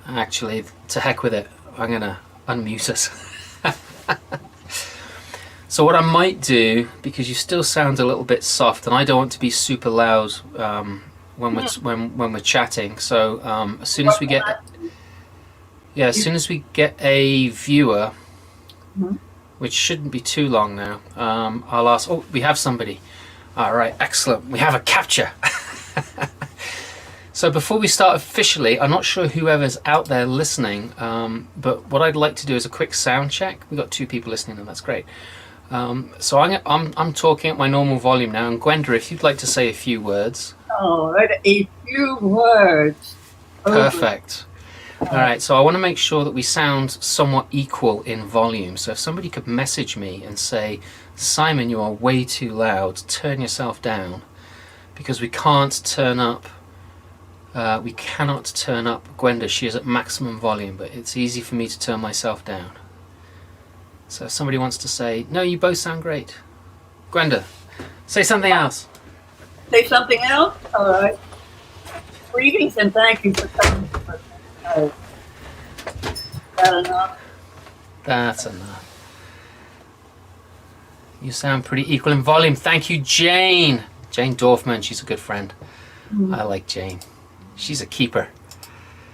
Actually, to heck with it. I'm going to unmute us. So what I might do, because you still sound a little bit soft, and I don't want to be super loud when we're chatting. So as soon as we get a viewer, which shouldn't be too long now, I'll ask. Oh, we have somebody. All right, excellent. We have a capture. So before we start officially, I'm not sure whoever's out there listening, but what I'd like to do is a quick sound check. We've got 2 people listening, and that's great. So I'm talking at my normal volume now, and Gwenda, if you'd like to say a few words. Oh, a few words. Perfect. All right, so I want to make sure that we sound somewhat equal in volume. So if somebody could message me and say, Simon, you are way too loud, turn yourself down, because we can't turn up. We cannot turn up Gwenda. She is at maximum volume, but it's easy for me to turn myself down. So if somebody wants to say, no, you both sound great. Gwenda, say something else. Say something else? All right. Greetings and thank you for coming. Is that enough? That's enough. You sound pretty equal in volume. Thank you, Jane. Jane Dorfman, she's a good friend. I like Jane. She's a keeper.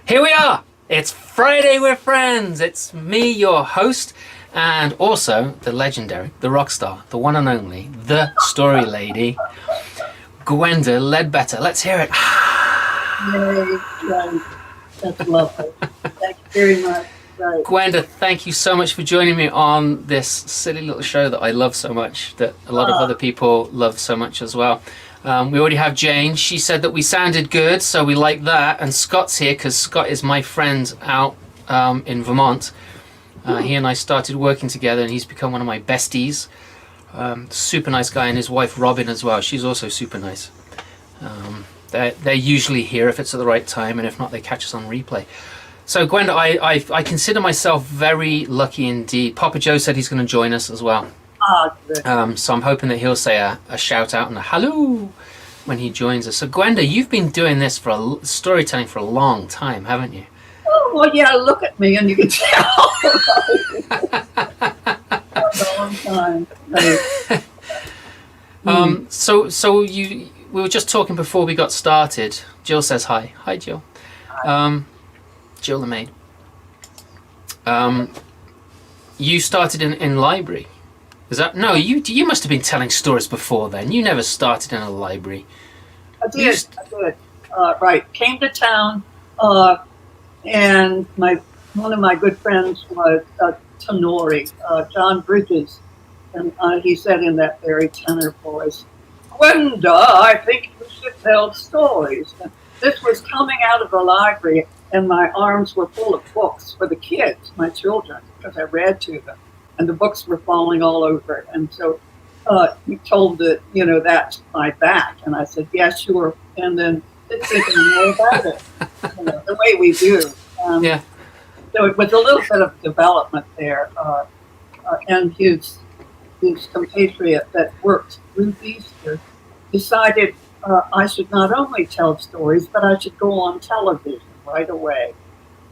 Here we are. It's Friday with Friends. It's me, your host, and also the legendary, the rock star, the one and only, the story lady, Gwenda Ledbetter. Let's hear it. Yay, right. That's lovely. Thank you very much. Right. Gwenda, thank you so much for joining me on this silly little show that I love so much, that a lot of other people love so much as well. We already have Jane. She said that we sounded good, so we like that. And Scott's here because Scott is my friend out in Vermont. He and I started working together, and he's become one of my besties. Super nice guy, and his wife Robin as well. She's also super nice. They're usually here if it's at the right time, and if not, they catch us on replay. So Gwenda, I consider myself very lucky indeed. Papa Joe said he's going to join us as well. So I'm hoping that he'll say a shout out and a hello when he joins us. So Gwenda, you've been doing this for storytelling for a long time, haven't you? Oh, well, yeah, look at me and you can tell. A long time. So we were just talking before we got started. Jill says hi. Hi, Jill. Jill the maid. You started in library. Is that no? You must have been telling stories before then. You never started in a library. I did. Right. Came to town, and one of my good friends was Tenori, John Bridges, and he said in that very tenor voice, "Gwenda, I think you should tell stories." And this was coming out of the library, and my arms were full of books for the kids, my children, because I read to them. And the books were falling all over. And so he told that, that's my back. And I said, yeah, sure. And then thinking more about it, the way we do. Yeah. So it was a little bit of development there. And his compatriot that worked Ruth Easter decided I should not only tell stories, but I should go on television right away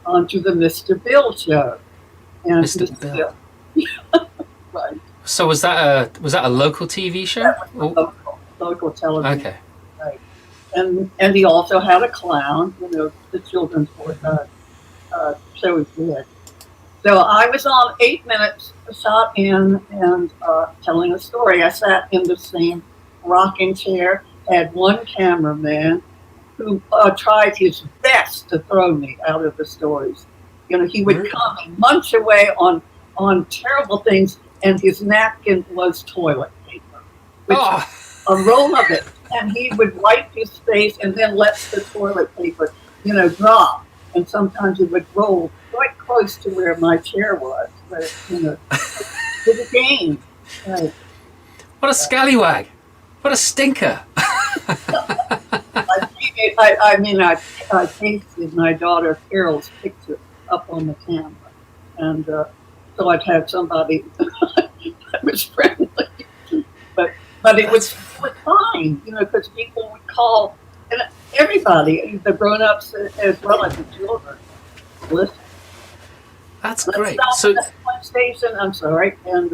onto the Mr. Bill show. And Mr. Bill. Right. So was that a local TV show? Local television. Okay. Right. And he also had a clown, the children's show he did. So I was on 8 minutes, shot in and telling a story. I sat in the same rocking chair, had one cameraman who tried his best to throw me out of the stories. He would come and munch away on terrible things, and his napkin was toilet paper, which a roll of it, and he would wipe his face and then let the toilet paper, drop, and sometimes it would roll quite close to where my chair was, but to the game. Right. What a scallywag! What a stinker! I pasted my daughter Carol's picture up on the camera, and so I'd have somebody that was friendly, but it was fine, because people would call, and everybody, the grown-ups as well as the children, listen. That's Let's great. stop So at this one station. I'm sorry, and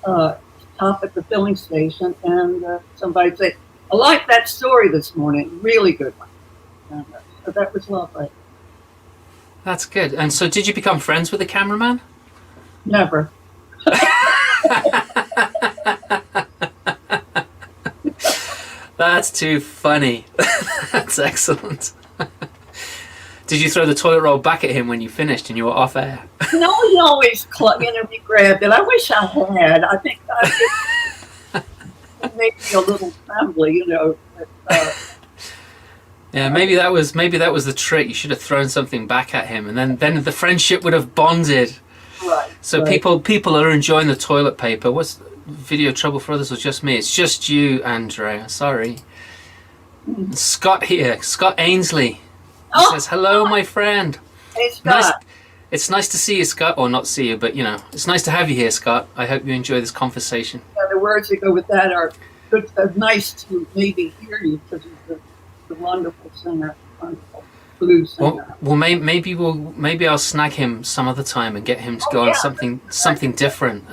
stop at the filling station, and somebody said, "I like that story this morning. Really good one." And, so that was lovely. that's good. And so, did you become friends with the cameraman? Never. That's too funny. That's excellent. Did you throw the toilet roll back at him when you finished and you were off air? No, he always he grabbed it. I wish I had. I think it made me a little trembly, you know. But, Yeah, maybe that was the trick. You should have thrown something back at him, and then the friendship would have bonded. right. So right. people are enjoying the toilet paper. What's video trouble for others or just me? It's just you, Andrea. Sorry. Scott here. Scott Ainsley. He says, hello, my friend. Hey, Scott. It's nice to see you, Scott. Or not see you, but, you know, it's nice to have you here, Scott. I hope you enjoy this conversation. Yeah, the words that go with that are good, nice to maybe hear you because he's a wonderful singer, wonderful blues singer. Well, maybe I'll snag him some other time and get him to go on something different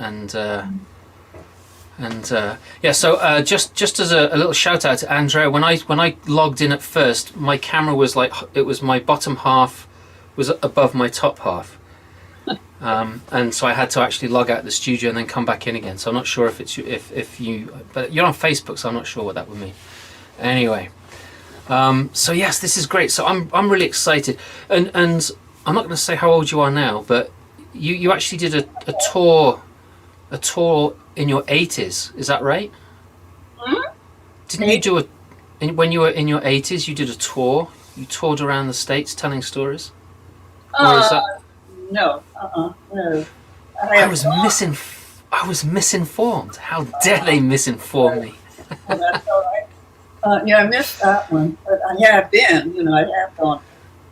yeah. So just as a little shout out to Andrea, when I logged in at first, my camera was my bottom half was above my top half, and so I had to actually log out of the studio and then come back in again. So I'm not sure if you, but you're on Facebook, so I'm not sure what that would mean. Anyway. So yes, this is great. So I'm really excited, and I'm not going to say how old you are now, but you actually did a tour in your 80s. Is that right? Hmm? Didn't you do when you were in your 80s? You did a tour. You toured around the States telling stories. Or is that? No. No. I was misinformed. How dare they misinform me? Well, that's all right. Yeah, I missed that one, but I have been. You know, I have gone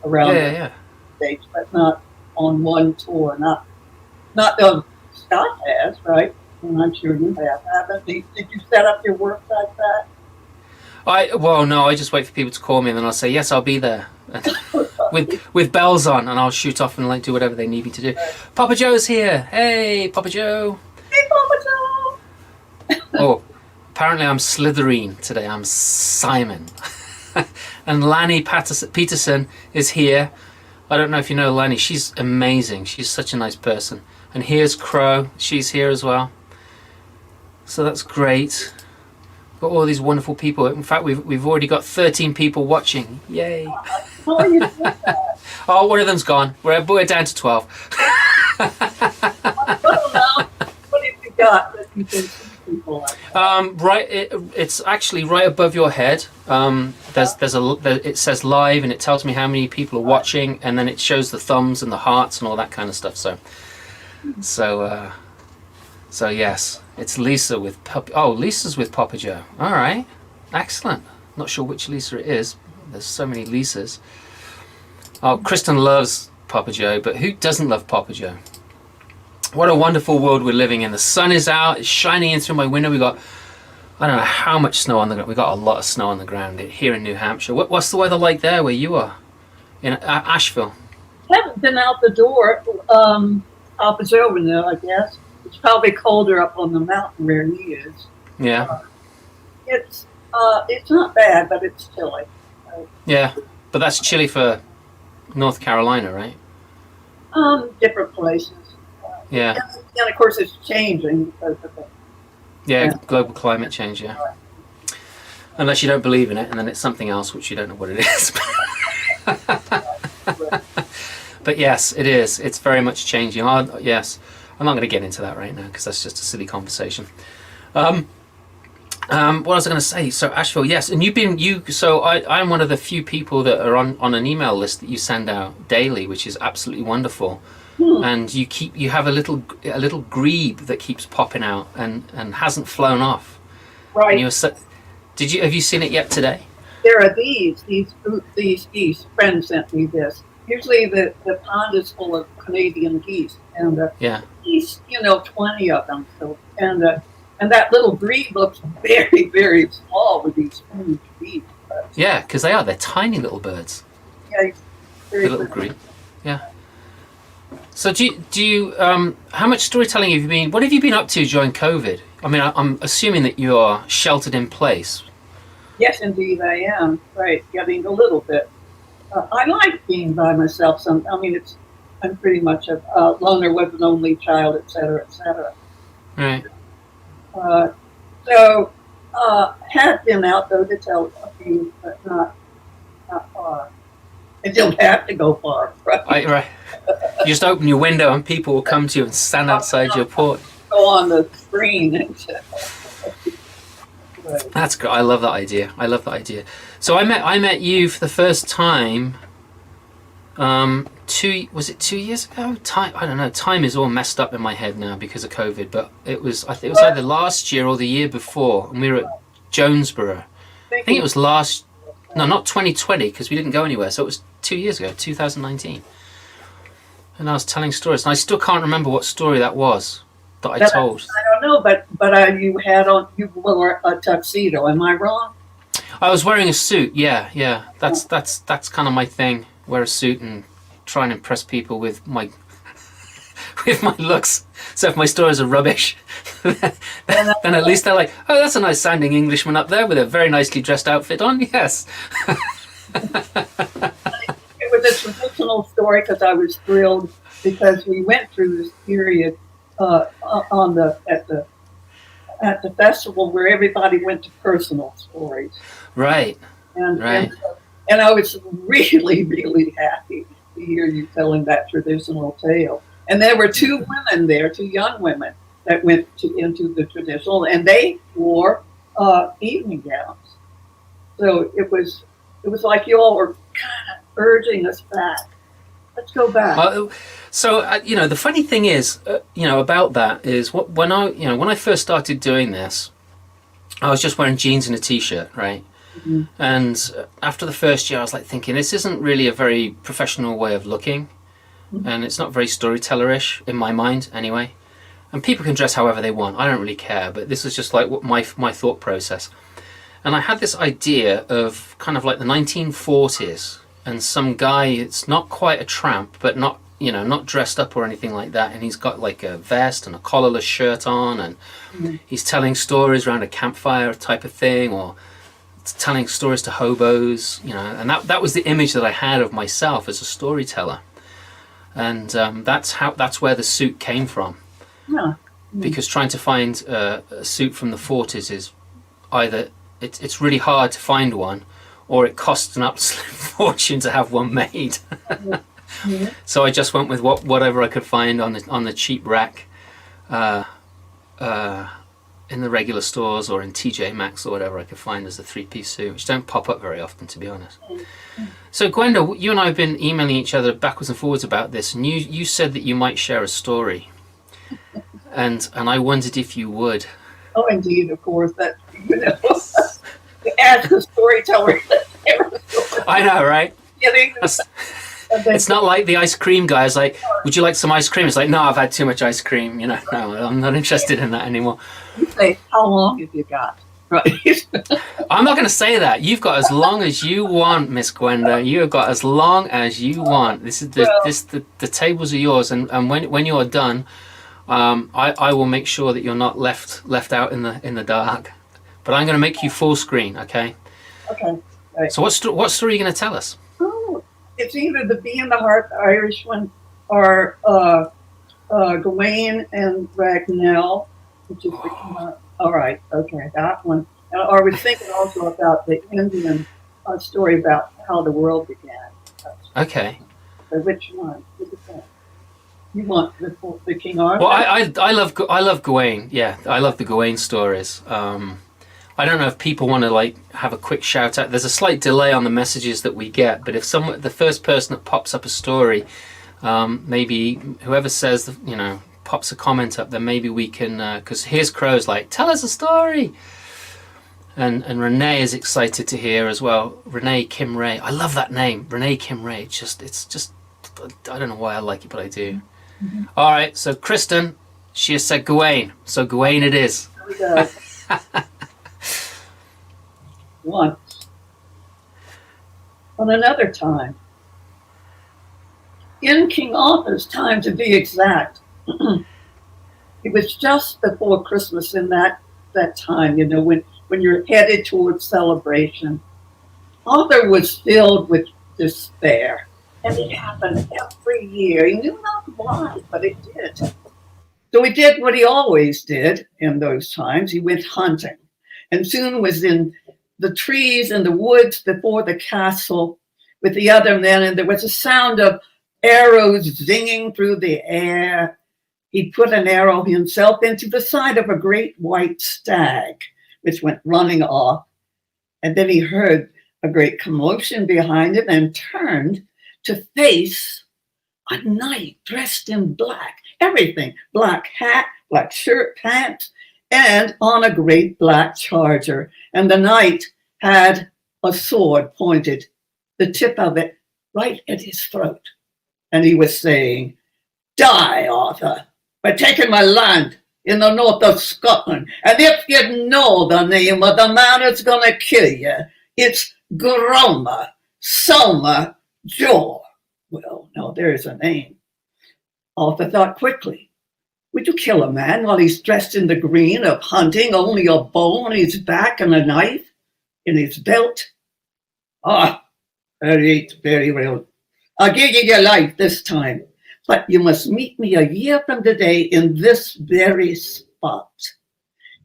around the States, but not on one tour. Not Scott has, right? And I'm sure you haven't. Did you set up your work like that? No, I just wait for people to call me and then I'll say, yes, I'll be there. with bells on, and I'll shoot off and do whatever they need me to do. Papa Joe's here. Hey, Papa Joe. Hey, Papa Joe. Oh, apparently I'm Slytherin today. I'm Simon. And Lanny Peterson is here. I don't know if you know Lanny. She's amazing. She's such a nice person. And here's Crow. She's here as well. So that's great. Got all these wonderful people. In fact, we've already got 13 people watching. Yay! How are you doing that? Oh, one of them's gone. We're down to 12. I don't know. What have you got that you can see people like? It's actually right above your head. It says live, and it tells me how many people are watching, and then it shows the thumbs and the hearts and all that kind of stuff. So yes, it's Lisa with Lisa's with Papa Joe. All right, excellent. Not sure which Lisa it is. There's so many Lisas. Oh, Kristen loves Papa Joe, but who doesn't love Papa Joe? What a wonderful world we're living in. The sun is out. It's shining in through my window. We got, I don't know how much snow on the ground. We got a lot of snow on the ground here in New Hampshire. What's the weather like there where you are? In Asheville? I haven't been out the door. Papa's over there, I guess. It's probably colder up on the mountain where he is. Yeah. It's not bad, but it's chilly. Yeah, but that's chilly for North Carolina, right? Different places. Yeah. And of course, it's changing because of it. Yeah, global climate change. Yeah. Unless you don't believe in it, and then it's something else which you don't know what it is. But yes, it is. It's very much changing. Yes, I'm not going to get into that right now because that's just a silly conversation. What was I going to say? So Asheville, yes, and I'm one of the few people that are on an email list that you send out daily, which is absolutely wonderful. And you have a little grebe that keeps popping out and hasn't flown off. Right. And have you seen it yet today? There are these geese. Friends sent me this. Usually the pond is full of Canadian geese, and geese, 20 of them. So and that little grebe looks very, very small with these huge geese. Yeah, because they're tiny little birds. Yeah, the little grebe. Yeah. So do you how much storytelling have you been? What have you been up to during COVID? I mean, I'm assuming that you are sheltered in place. Yes, indeed, I am. Right, getting a little bit. I like being by myself. I mean, I'm pretty much a loner with an only child, et cetera, et cetera. Right. Uh, so, have been out though to tell a few, but not far. I don't have to go far. Right. Right. You just open your window and people will come to you and stand outside your porch. Go on the screen and. Right. That's great. I love that idea. I love that idea. So I met you for the first time. Was it 2 years ago? Time, I don't know. Time is all messed up in my head now because of COVID. But it was either last year or the year before, and we were at Jonesboro. I think it was not 2020 because we didn't go anywhere. So it was 2 years ago, 2019. And I was telling stories, and I still can't remember what story that was that I told. I don't know, but you wore a tuxedo. Am I wrong? I was wearing a suit. Yeah. That's kind of my thing. Wear a suit and try and impress people with my looks. So if my stories are rubbish, then at least they're like, oh, that's a nice sounding Englishman up there with a very nicely dressed outfit on. Yes. It was a traditional story because I was thrilled because we went through this period at the festival where everybody went to personal stories. Right. And I was really, really happy to hear you telling that traditional tale. And there were two women there, two young women that went into the traditional, and they wore evening gowns. So it was like you all were kind of urging us back. Let's go back. The funny thing is, about that is when I first started doing this, I was just wearing jeans and a t-shirt, right? Mm-hmm. And after the first year, I was like thinking, this isn't really a very professional way of looking, and it's not very storytellerish in my mind, anyway. And people can dress however they want. I don't really care, but this was just like what my thought process. And I had this idea of kind of like the 1940s, and some guy, it's not quite a tramp, but not dressed up or anything like that. And he's got like a vest and a collarless shirt on, and he's telling stories around a campfire type of thing, or telling stories to hobos, and that was the image that I had of myself as a storyteller. And that's where the suit came from. Yeah. Because trying to find a suit from the 40s is either it's really hard to find one, or it costs an absolute fortune to have one made. So I just went with whatever I could find on the cheap rack, in the regular stores or in TJ Maxx or whatever I could find as a 3-piece suit, which don't pop up very often, to be honest. So Gwenda, you and I have been emailing each other backwards and forwards about this, and you said that you might share a story, and I wondered if you would. Oh, indeed, of course. That as a storyteller. I know, right? It's not like the ice cream guy is like, would you like some ice cream? It's like, no, I've had too much ice cream. No, I'm not interested in that anymore. You say, how long have you got? Right. I'm not going to say that. You've got as long as you want, Miss Gwenda. You have got as long as you want. The tables are yours, and when you're done, I will make sure that you're not left out in the dark. But I'm going to make you full screen, okay? Okay. Right. So what story are you going to tell us? Oh, it's either the Bee in the Heart, the Irish one, or Gawain and Ragnell, which is all right. Okay, that one. I was thinking also about the Indian story about how the world began. Okay. So which one? You want the King Arthur? Well, I love Gawain. Yeah, I love the Gawain stories. I don't know if people want to like have a quick shout out. There's a slight delay on the messages that we get, but if the first person that pops up a story, maybe whoever says, pops a comment up, then maybe we can, because here's Crow's like, tell us a story. And Renee is excited to hear as well. Renee Kim Ray. I love that name. Renee Kim Ray. It's just, I don't know why I like it, but I do. Mm-hmm. All right, so Kristen, she has said Gawain. So Gawain it is. There we go. Once, on another time, in King Arthur's time, to be exact. It was just before Christmas in that time, when you're headed towards celebration. Arthur was filled with despair, and it happened every year. He knew not why, but it did. So he did what he always did in those times. He went hunting, and soon was in the trees and the woods before the castle with the other men, and there was a sound of arrows zinging through the air. He put an arrow himself into the side of a great white stag, which went running off. And then he heard a great commotion behind him and turned to face a knight dressed in black, everything, black hat, black shirt, pants, and on a great black charger. And the knight had a sword pointed, the tip of it right at his throat. And he was saying, "Die, Arthur, by taking my land in the north of Scotland. And if you know the name of the man that's going to kill you, it's Groma Selma Jor." Well, no, there's a name. Arthur thought quickly. Would you kill a man while he's dressed in the green of hunting, only a bow on his back and a knife in his belt? Ah, very well. I'll give you your life this time, but you must meet me a year from today in this very spot.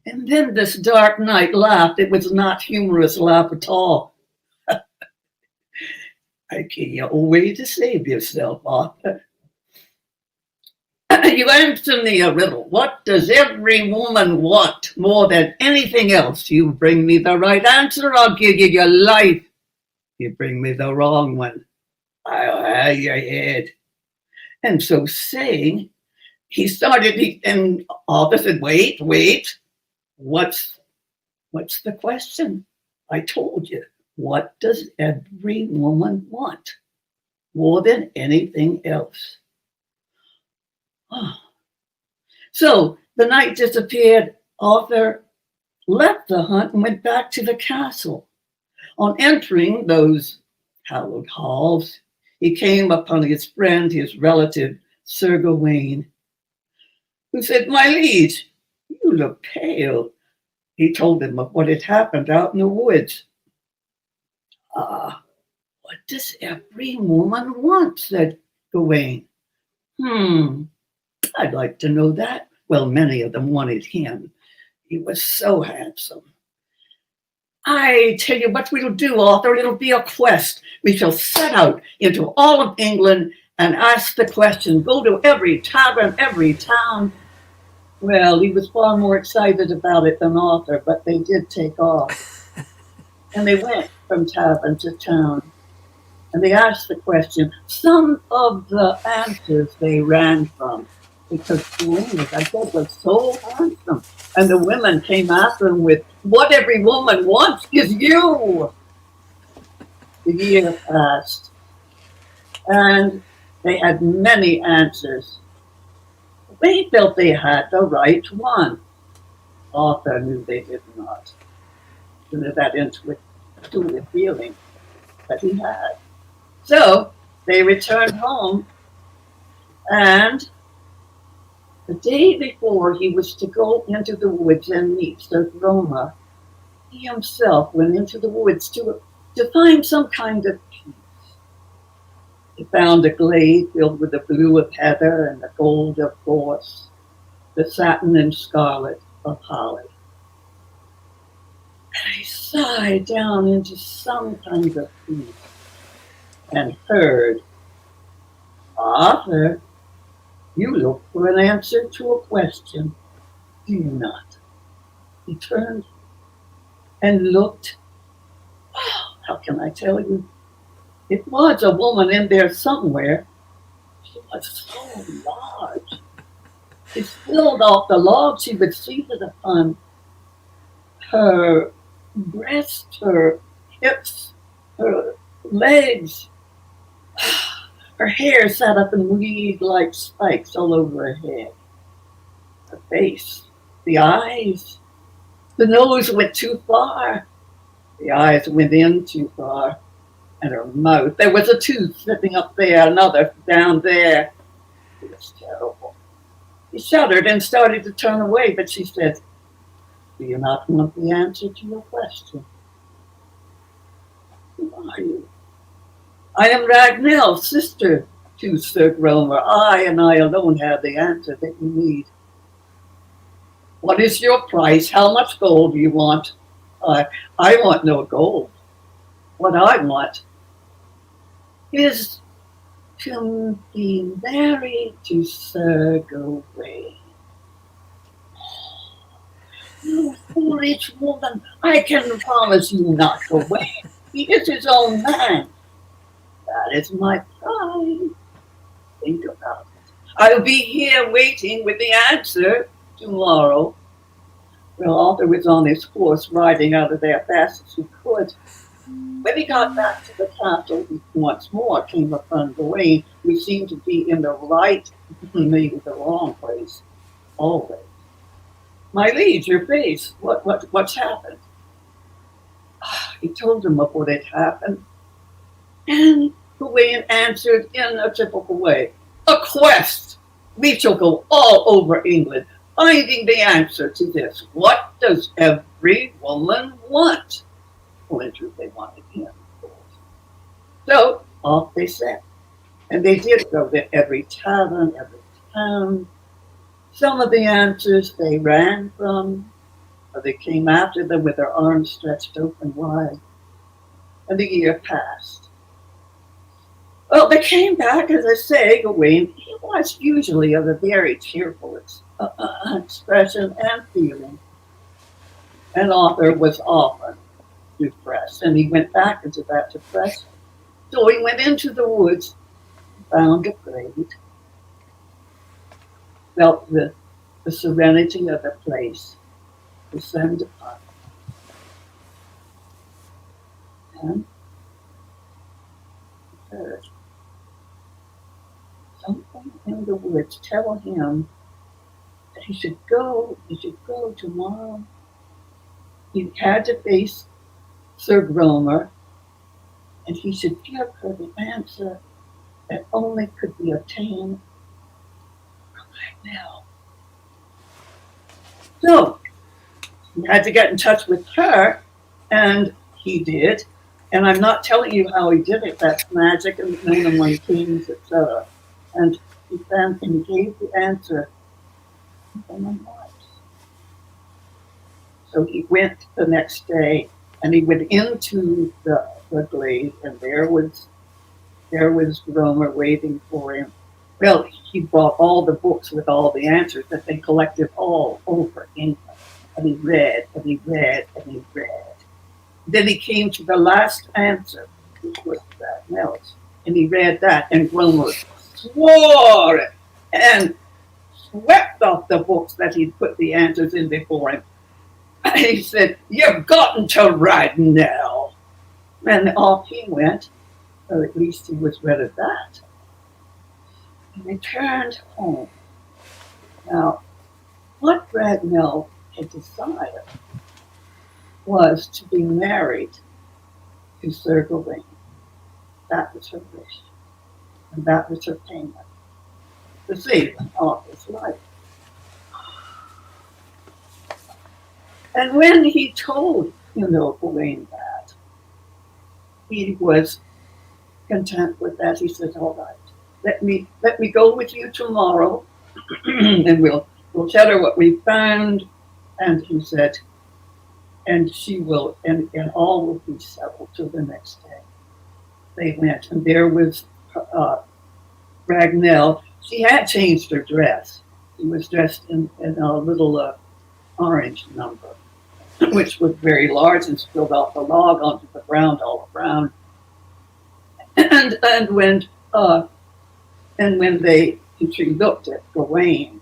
And then this dark knight laughed. It was not humorous laugh at all. I give you a way to save yourself, Arthur. You answer me a riddle. What does every woman want more than anything else? You bring me the right answer, I'll give you your life. You bring me the wrong one, I'll have your head. And so saying, he started, and Arthur said, wait, what's the question? I told you, what does every woman want more than anything else? Oh. So the night disappeared. Arthur left the hunt and went back to the castle. On entering those hallowed halls, he came upon his friend, his relative, Sir Gawain, who said, "My liege, you look pale." He told him of what had happened out in the woods. "Ah, what does every woman want?" said Gawain. I'd like to know that. Well, many of them wanted him. He was so handsome. I tell you what we'll do, Arthur. It'll be a quest. We shall set out into all of England and ask the question. Go to every tavern, every town. Well, he was far more excited about it than Arthur, but they did take off. And they went from tavern to town. And they asked the question. Some of the answers they ran from, because Gwenda, I said, was so handsome. And the women came after him with, "What every woman wants is you." The year passed, and they had many answers. They felt they had the right one. Arthur knew they did not. You know, that intuitive feeling that he had. So they returned home, and the day before he was to go into the woods and meet Sir Roma, he himself went into the woods to find some kind of peace. He found a glade filled with the blue of heather and the gold of gorse, the satin and scarlet of holly. And he sighed down into some kind of peace and heard, "Arthur, you look for an answer to a question, do you not?" He turned and looked. Oh, how can I tell you? It was a woman in there somewhere. She was so large. She spilled off the log she was seated upon. Her breasts, her hips, her legs. Her hair sat up in weeds like spikes all over her head. Her face, the eyes, the nose went too far. The eyes went in too far. and her mouth. There was a tooth sitting up there, another down there. It was terrible. He shuddered and started to turn away, but she said, "Do you not want the answer to your question?" "Who are you?" "I am Ragnell's sister to Sir Gromer. I and I alone have the answer that you need." "What is your price? How much gold do you want?" I want no gold. What I want is to be married to Sir Gawain." "You foolish woman, I can promise you not Gawain. He is his own man." "That is my pride. Think about it. I'll be here waiting with the answer tomorrow." Well, Arthur was on his horse, riding out of there fast as he could. When he got back to the castle, he once more came upon Gawain, who seemed to be in the right, maybe the wrong place, always. "My liege, your face, what's happened?" He told him of what had happened, and Gawain answered in a typical way, "A quest! We shall go all over England, finding the answer to this. What does every woman want?" Well, in truth, they wanted him, of course. So off they set. And they did go to every tavern, every town. Some of the answers they ran from, or they came after them with their arms stretched open wide. And the year passed. Well, they came back, as I say, Gawain, he was usually of a very cheerful expression and feeling. And Arthur was often depressed, and he went back into that depression. So he went into the woods, found a glade, felt the serenity of the place descend upon him, and he heard something in the woods tell him that he should go tomorrow. He had to face Sir Gromer, and he should give her the answer that only could be obtained right now. So he had to get in touch with her, and he did. And I'm not telling you how he did it. That's magic and known among kings, etc. And he found and gave the answer in my heart. So he went the next day, and he went into the glade, and there was Romer waiting for him. Well, he brought all the books with all the answers that they collected all over England. And he read, and he read, and he read. Then he came to the last answer, which was Ragnell's. And he read that, and Romer swore it and swept off the books that he'd put the answers in before him. He said, "You've gotten to Ragnell." And off he went, or at least he was rid of that. He returned home. Now, what Ragnell had decided was to be married to Sir Gawain. That was her wish, and that was her payment to save Arthur's life. And when he told, Gawain that, he was content with that. He said, "All right, let me go with you tomorrow, and we'll tell her what we found." And he said, "And she will, and all will be settled till the next day." They went, and there was Ragnell. She had changed her dress. She was dressed in a little orange number, which was very large and spilled off the log onto the ground all around. And when she looked at Gawain,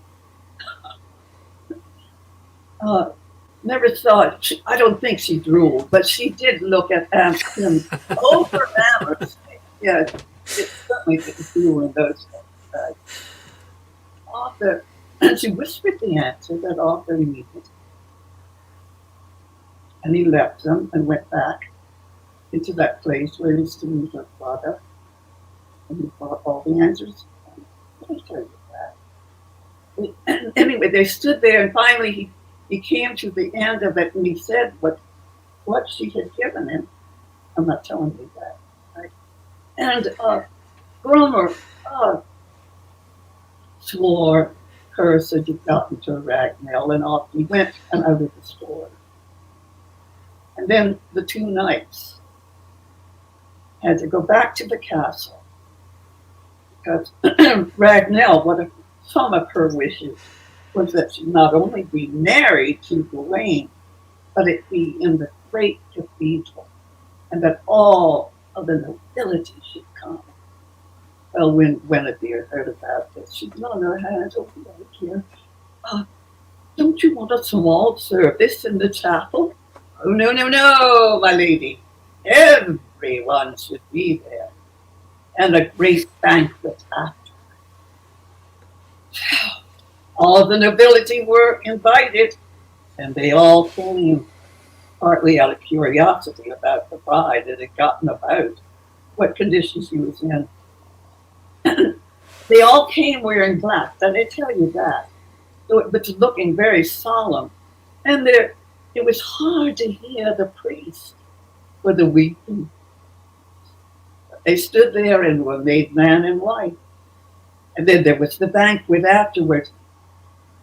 never thought. I don't think she drooled, but she did look at him over amorously. Yeah, it certainly didn't feel in those days. Arthur, and she whispered the answer that Arthur needed. And he left them and went back. into that place where he used to meet her father, and he got all the answers. Let me tell you that. And anyway, they stood there, and finally he came to the end of it, and he said what she had given him. I'm not telling you that. Right? And Grummer swore, cursed, had gotten to a rag mill, and off he went and out of the store. And then the two knights had to go back to the castle because Ragnell, some of her wishes was that she not only be married to Gawain, but it be in the great cathedral, and that all of the nobility should come. Well, when Guinevere heard about this, she wrung her hands over here. Don't you want a small service in the chapel? Oh, no, no, no, my lady. Everyone should be there, and a great banquet after. All the nobility were invited, and they all came, partly out of curiosity about the bride that had gotten about, what condition she was in. They all came wearing black, and I tell you that. So it was looking very solemn, and it was hard to hear the priest for the weeping. They stood there and were made man and wife. And then there was the banquet afterwards.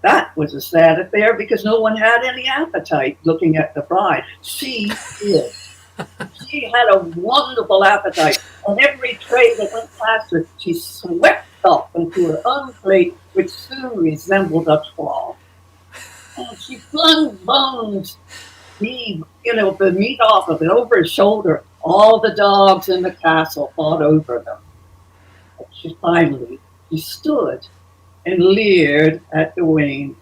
That was a sad affair because no one had any appetite looking at the bride. She did. She had a wonderful appetite. On every tray that went past her, she swept up into her own plate, which soon resembled a trough. And she flung bones, the meat off of it over her shoulder. All the dogs in the castle fought over them. But she stood and leered at Gawain,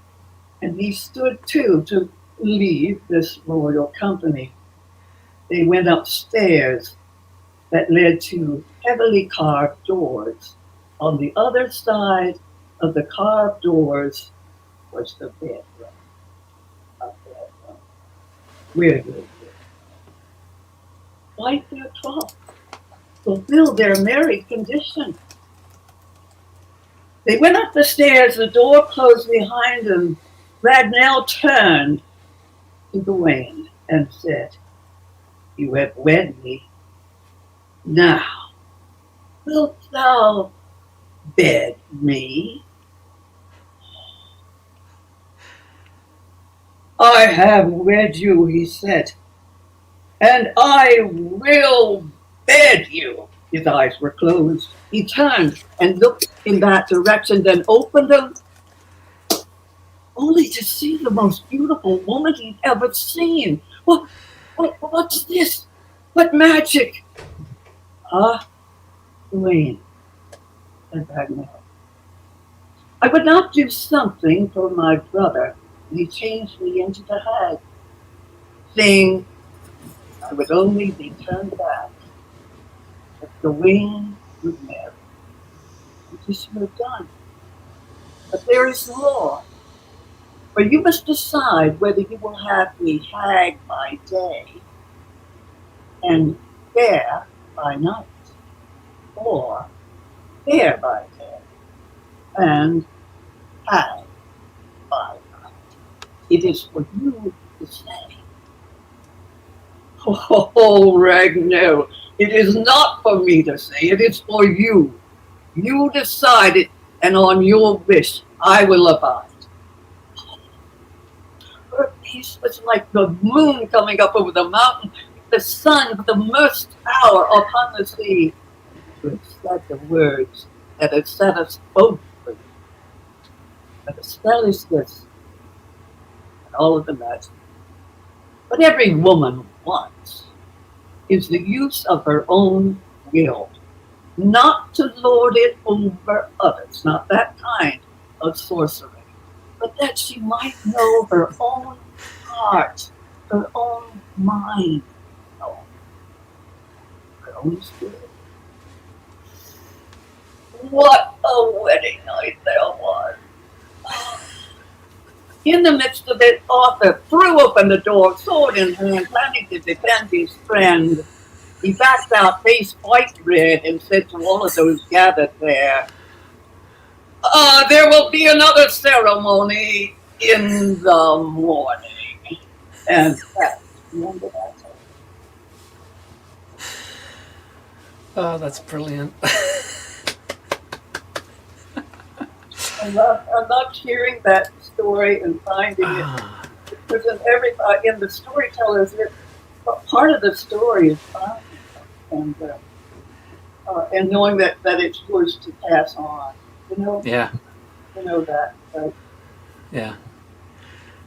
and he stood too to leave this royal company. They went upstairs that led to heavily carved doors. On the other side of the carved doors was the bedroom. A bedroom. Where they lived. Wipe their trough. Fulfill their married condition. They went up the stairs, the door closed behind them. Ragnell turned to Gawain and said, "You have wed me. Now, wilt thou bed me?" "I have wed you," he said, "and I will bed you." His eyes were closed. He turned and looked in that direction, then opened them, only to see the most beautiful woman he'd ever seen. What's this? What magic? Gawain, said Ragnar. I would not do something for my brother, and he changed me into the hag, saying I would only be turned back if Gawain would marry. This you have done. But there is more. For you must decide whether you will have me hag by day and fair by night, or fair by day and hag by night. It is for you to say. Oh, Ragnar, it is not for me to say, it is for you. You decide it, and on your wish I will abide. Her face was like the moon coming up over the mountain, the sun with the most hour upon the sea. You have said the words that have set us both free. But the spell is this, and all of the magic. What every woman wants is the use of her own will, not to lord it over others, not that kind of sorcery, but that she might know her own heart, her own mind, her own spirit. What a wedding night there was! In the midst of it, Arthur threw open the door, sword in hand, planning to defend his friend. he backed out face quite red and said to all of those gathered there will be another ceremony in the morning. And that's the end of that. Oh, that's brilliant. I love hearing that story and finding it. Because in the storytellers, part of the story is finding it and knowing that it's yours to pass on. Yeah. That. Right? Yeah.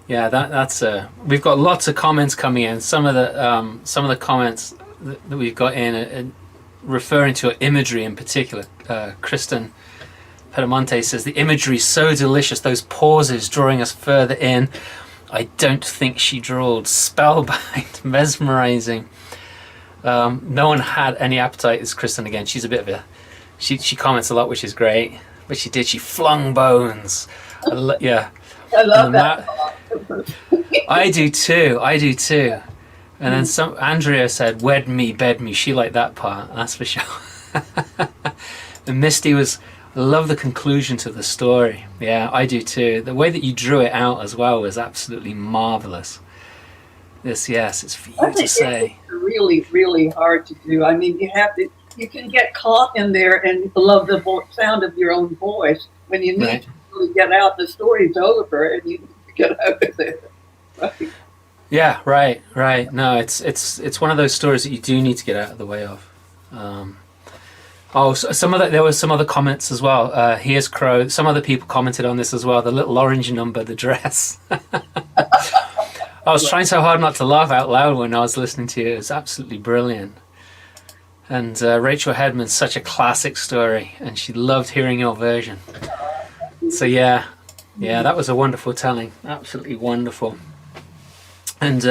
Yeah, that's we've got lots of comments coming in. Some of the comments that we've got in referring to imagery in particular. Kristen Pedamonte says the imagery is so delicious, those pauses drawing us further in. I don't think she drawled. Spellbound, mesmerizing. No one had any appetite. It's Kristen again. She's a bit of a she comments a lot, which is great. But she flung bones. Yeah. I love that. I do too. And then Andrea said, "Wed me, bed me." She liked that part, that's for sure. And Misty I love the conclusion to the story. Yeah, I do too. The way that you drew it out as well was absolutely marvelous. It's for you to say. It's really, really hard to do. I mean, you can get caught in there and love the sound of your own voice when you need to really get out. The story's over and you need to get out of there. Right? Yeah, right. No, it's one of those stories that you do need to get out of the way of. There were some other comments as well. Here's Crow. Some other people commented on this as well. The little orange number, the dress. I was trying so hard not to laugh out loud when I was listening to it. It was absolutely brilliant. And Rachel Hedman's such a classic story, and she loved hearing your version. So yeah, that was a wonderful telling. Absolutely wonderful. And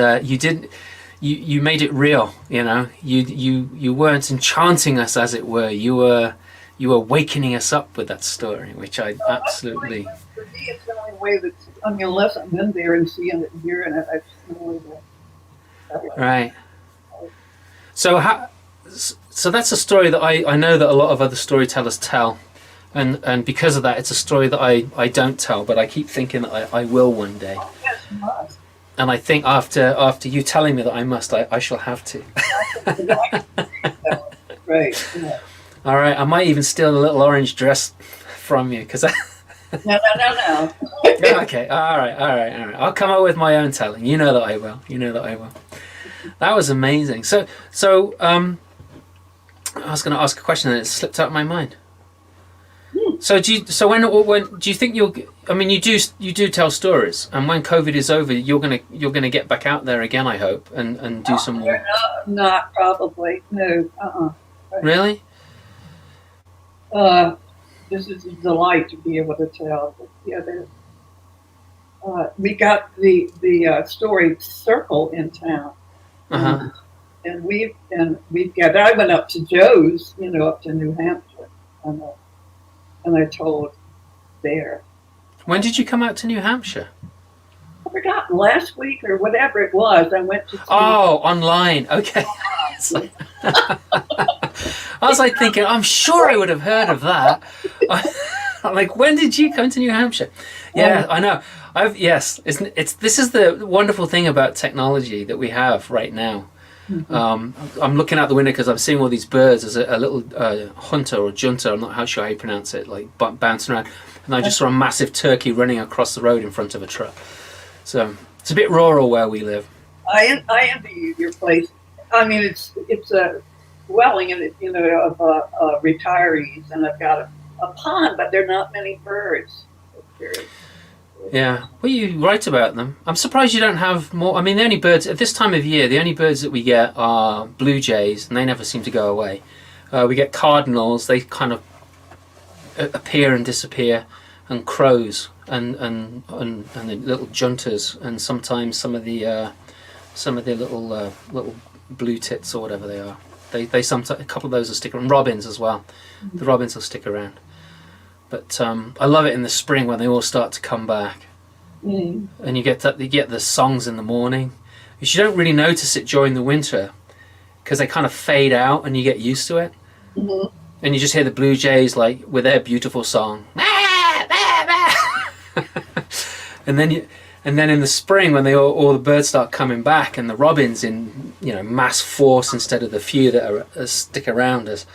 you made it real. You weren't enchanting us, as it were. You were wakening us up with that story, which I absolutely. For me, it's the only way that unless I'm in there and seeing it and hearing it, I just know that. Right. So that's a story that I know that a lot of other storytellers tell, and because of that, it's a story that I don't tell, but I keep thinking that I will one day. Oh, yes, you must. And I think after you telling me that I must, I shall have to. Right. Yeah. All right. I might even steal a little orange dress from you because. No. Okay. All right. I'll come up with my own telling. You know that I will. That was amazing. So I was going to ask a question and it slipped out of my mind. So when do you think you'll? I mean, you do tell stories, and when COVID is over, you're gonna get back out there again. I hope and do some more. Not probably. No. Right. Really? This is a delight to be able to tell. But yeah, we got the story Circle in town, and we've got. I went up to Joe's, up to New Hampshire, and I told there. When did you come out to New Hampshire? I forgot, last week or whatever it was. I went to. Online. Okay. I was thinking, I'm sure I would have heard of that. I'm like, when did you come to New Hampshire? Yeah, I know. This is the wonderful thing about technology that we have right now. Mm-hmm. I'm looking out the window because I'm seeing all these birds. There's a little hunter or junta, I'm not sure how you pronounce it, like bouncing around. And I just saw a massive turkey running across the road in front of a truck. So it's a bit rural where we live. I envy your place. I mean, it's a dwelling of retirees, and I've got a pond, but there are not many birds. Yeah, well, you write about them. I'm surprised you don't have more. I mean, the only birds at this time of year, the only birds that we get are blue jays, and they never seem to go away. We get cardinals; they kind of appear and disappear, and crows, and the little juntas, and sometimes some of the little blue tits or whatever they are. They sometimes, a couple of those will stick around. Robins as well. Mm-hmm. The robins will stick around. But I love it in the spring when they all start to come back, and you get the songs in the morning. You don't really notice it during the winter because they kind of fade out and you get used to it. Mhm. And you just hear the blue jays like with their beautiful song. and then in the spring when all the birds start coming back and the robins in mass force instead of the few that stick around us,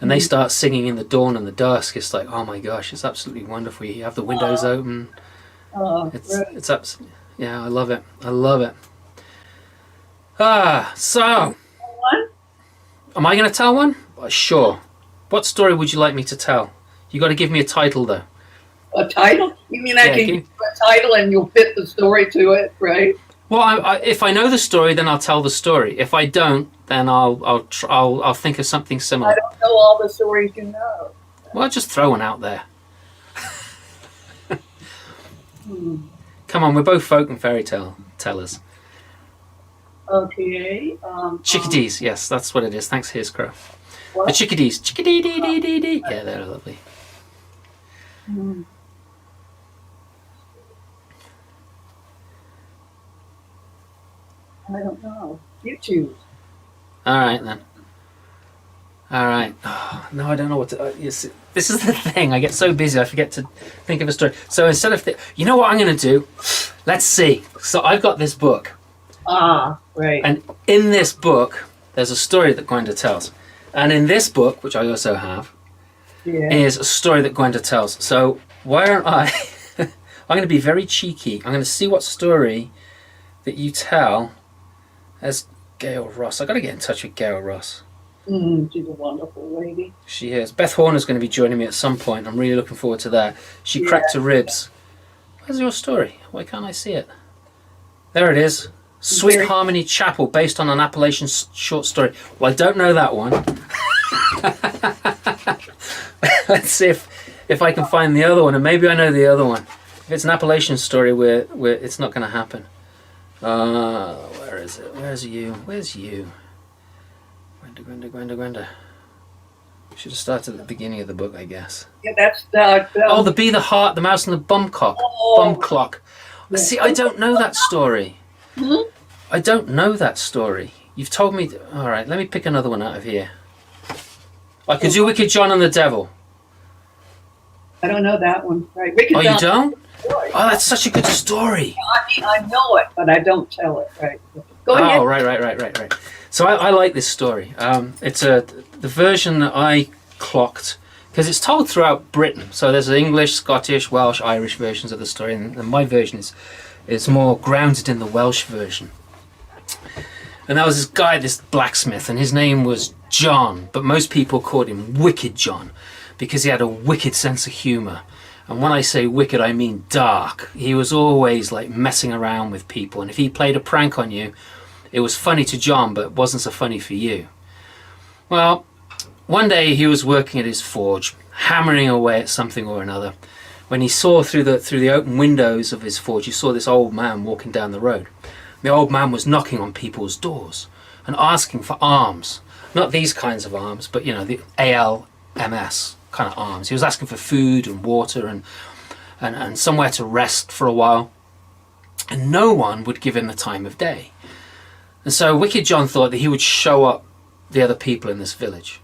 and they start singing in the dawn and the dusk, it's like, oh my gosh, it's absolutely wonderful. You have the windows open. It's absolutely, yeah, I love it. I love it. So One? am I going to tell one? Sure. What story would you like me to tell? You got to give me a title though. A title? You mean I can give you a title and you'll fit the story to it, right? Well, if I know the story, then I'll tell the story. If I don't, then I'll think of something similar. I don't know all the stories you know. Well, just throw one out there. Come on, we're both folk and fairy tale tellers. Okay. Chickadees, yes, that's what it is. Thanks, Here's Crow. What? The chickadees. Chickadee-dee-dee-dee-dee. Yeah, they're lovely. I don't know. You choose. All right, then. All right. Oh, no, I don't know what to... this is the thing. I get so busy, I forget to think of a story. So instead of... you know what I'm going to do? Let's see. So I've got this book. Right. And in this book, there's a story that Gwenda tells. And in this book, which I also have, is a story that Gwenda tells. So why don't I... I'm going to be very cheeky. I'm going to see what story that you tell as Gail Ross. I've got to get in touch with Gail Ross. She's a wonderful lady. She is. Beth Horner's going to be joining me at some point. I'm really looking forward to that. She cracked her ribs. Where's your story? Why can't I see it? There it is. Sweet Harmony Chapel, based on an Appalachian short story. Well, I don't know that one. Let's see if I can find the other one, and maybe I know the other one. If it's an Appalachian story, where it's not going to happen. Where is it? Where's you? Where's you? Gwenda. Should have started at the beginning of the book, I guess. Yeah, that's the Bee, the Heart, the Mouse, and the Bum Clock. Yeah. See, I don't know that story. I don't know that story. You've told me... All right, let me pick another one out of here. I could do Wicked John and the Devil. I don't know that one. Right. Wicked John. You don't? Story. Oh, that's such a good story. I know it, but I don't tell it. Right. Go ahead. Oh, right. So I like this story. It's the version that I clocked, because it's told throughout Britain. So there's English, Scottish, Welsh, Irish versions of the story, and my version is more grounded in the Welsh version. And there was this guy, this blacksmith, and his name was John, but most people called him Wicked John because he had a wicked sense of humour. And when I say wicked, I mean dark. He was always like messing around with people, and if he played a prank on you, it was funny to John, but it wasn't so funny for you. Well, one day he was working at his forge, hammering away at something or another, when he saw through the open windows of his forge, he saw this old man walking down the road. The old man was knocking on people's doors and asking for alms. Not these kinds of alms, but the ALMS kind of alms. He was asking for food and water and somewhere to rest for a while. And no one would give him the time of day. And so Wicked John thought that he would show up the other people in this village.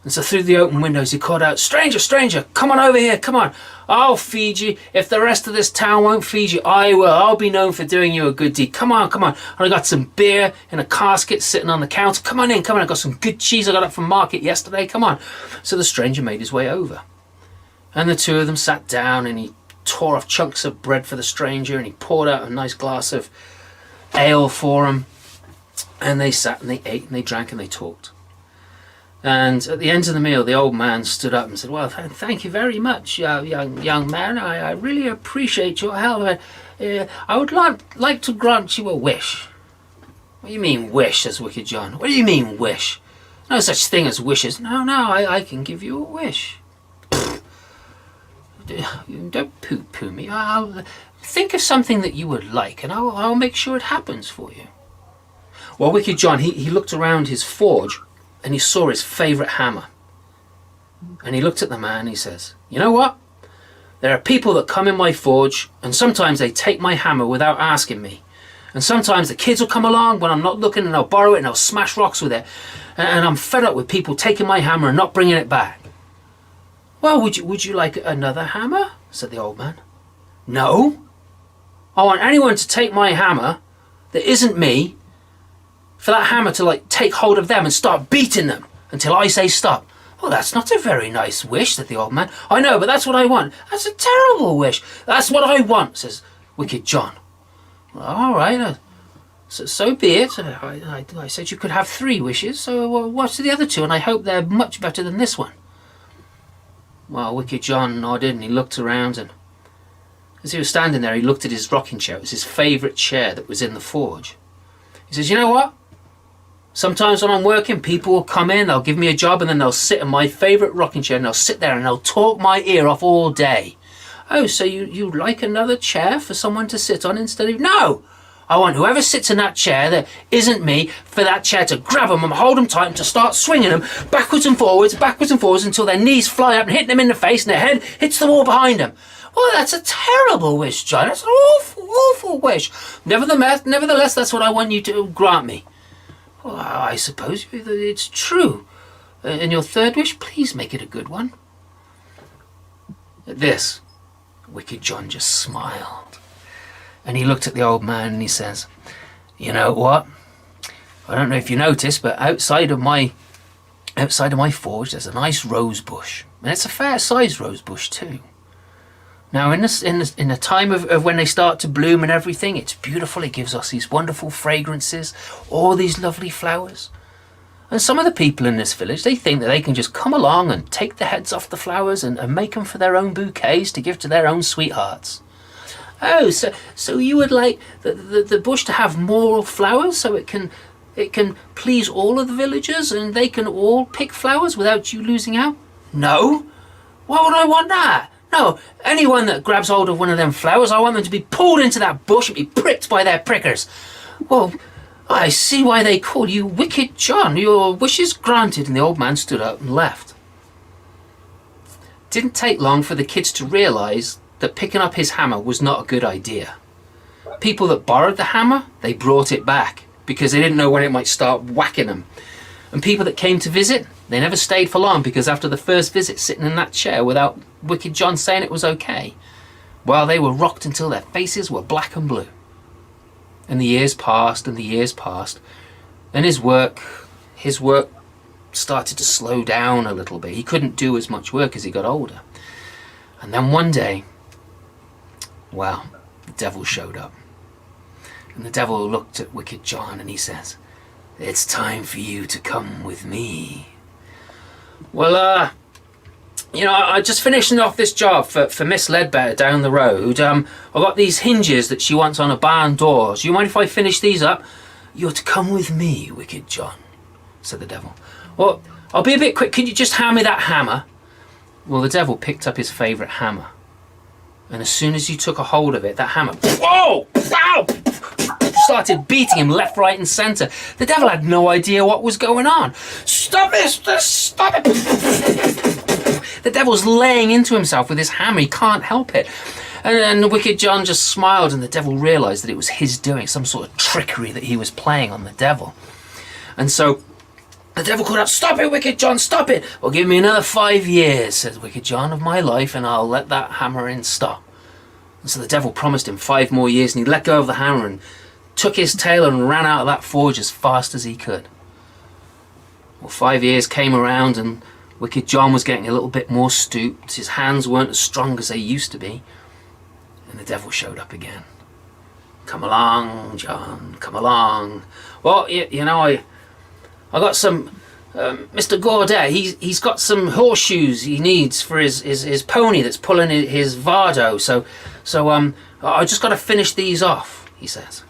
And so through the open windows he called out, Stranger, come on over here, come on. I'll feed you. If the rest of this town won't feed you, I will. I'll be known for doing you a good deed. Come on. And I got some beer in a casket sitting on the counter. Come on. I got some good cheese I got up from market yesterday. Come on. So the stranger made his way over. And the two of them sat down, and he tore off chunks of bread for the stranger, and he poured out a nice glass of ale for him. And they sat and they ate and they drank and they talked. And at the end of the meal, the old man stood up and said, well, thank you very much, young man. I really appreciate your help. I would like to grant you a wish. What do you mean wish, says Wicked John? What do you mean wish? No such thing as wishes. No, I can give you a wish. Don't poo-poo me. I'll think of something that you would like, and I'll make sure it happens for you. Well, Wicked John, he looked around his forge, and he saw his favourite hammer. And he looked at the man and he says, you know what? There are people that come in my forge, and sometimes they take my hammer without asking me. And sometimes the kids will come along when I'm not looking and they'll borrow it and they'll smash rocks with it. And I'm fed up with people taking my hammer and not bringing it back. Well, would you like another hammer? Said the old man. No. I want anyone to take my hammer that isn't me, for that hammer to like take hold of them and start beating them until I say stop. Well, that's not a very nice wish, said the old man. I know, but that's what I want. That's a terrible wish. That's what I want, says Wicked John. Well, all right, so be it. I said you could have 3 wishes, so what's the other 2? And I hope they're much better than this one. Well, Wicked John nodded and he looked around, and as he was standing there, he looked at his rocking chair. It was his favourite chair that was in the forge. He says, you know what? Sometimes when I'm working, people will come in, they'll give me a job, and then they'll sit in my favourite rocking chair and they'll sit there and they'll talk my ear off all day. Oh, so you'd like another chair for someone to sit on instead of... No! I want whoever sits in that chair that isn't me, for that chair to grab them and hold them tight and to start swinging them backwards and forwards until their knees fly up and hit them in the face and their head hits the wall behind them. Well, that's a terrible wish, John. That's an awful, awful wish. Nevertheless, that's what I want you to grant me. Well, I suppose it's true. And your 3rd wish, please make it a good one. At this, Wicked John just smiled. And he looked at the old man and he says, you know what? I don't know if you noticed, but outside of my forge, there's a nice rose bush. And it's a fair-sized rose bush too. Now, in the time of when they start to bloom and everything, it's beautiful. It gives us these wonderful fragrances, all these lovely flowers. And some of the people in this village, they think that they can just come along and take the heads off the flowers and make them for their own bouquets to give to their own sweethearts. Oh, so you would like the bush to have more flowers so it can please all of the villagers and they can all pick flowers without you losing out? No. Why would I want that? No, anyone that grabs hold of one of them flowers, I want them to be pulled into that bush and be pricked by their prickers. Well, I see why they call you Wicked John. Your wish is granted. And the old man stood up and left. Didn't take long for the kids to realise that picking up his hammer was not a good idea. People that borrowed the hammer, they brought it back because they didn't know when it might start whacking them. And people that came to visit, they never stayed for long because after the first visit sitting in that chair without Wicked John saying it was okay, well, they were rocked until their faces were black and blue. And the years passed and the years passed, and his work started to slow down a little bit. He couldn't do as much work as he got older. And then one day, well, the devil showed up. And the devil looked at Wicked John and he says, it's time for you to come with me. Well, I just finishing off this job for Miss Ledbetter down the road. I've got these hinges that she wants on a barn door. Do you mind if I finish these up? You're to come with me, Wicked John, said the devil. Well, I'll be a bit quick. Can you just hand me that hammer? Well, the devil picked up his favourite hammer. And as soon as he took a hold of it, that hammer, whoa, pow, started beating him left, right and centre. The devil had no idea what was going on. Stop it! Stop it! The devil's laying into himself with his hammer. He can't help it. And Wicked John just smiled, and the devil realised that it was his doing, some sort of trickery that he was playing on the devil. And so the devil called out, stop it, Wicked John, stop it. Well, give me another 5 years, said Wicked John, of my life, and I'll let that hammer in stop. And so the devil promised him 5 more years, and he let go of the hammer and took his tail and ran out of that forge as fast as he could. Well, 5 years came around, and Wicked John was getting a little bit more stooped. His hands weren't as strong as they used to be. And the devil showed up again. Come along, John, come along. Well, I got some, Mr. Gwenda, he's got some horseshoes he needs for his pony that's pulling his Vardo. So I just got to finish these off, he says.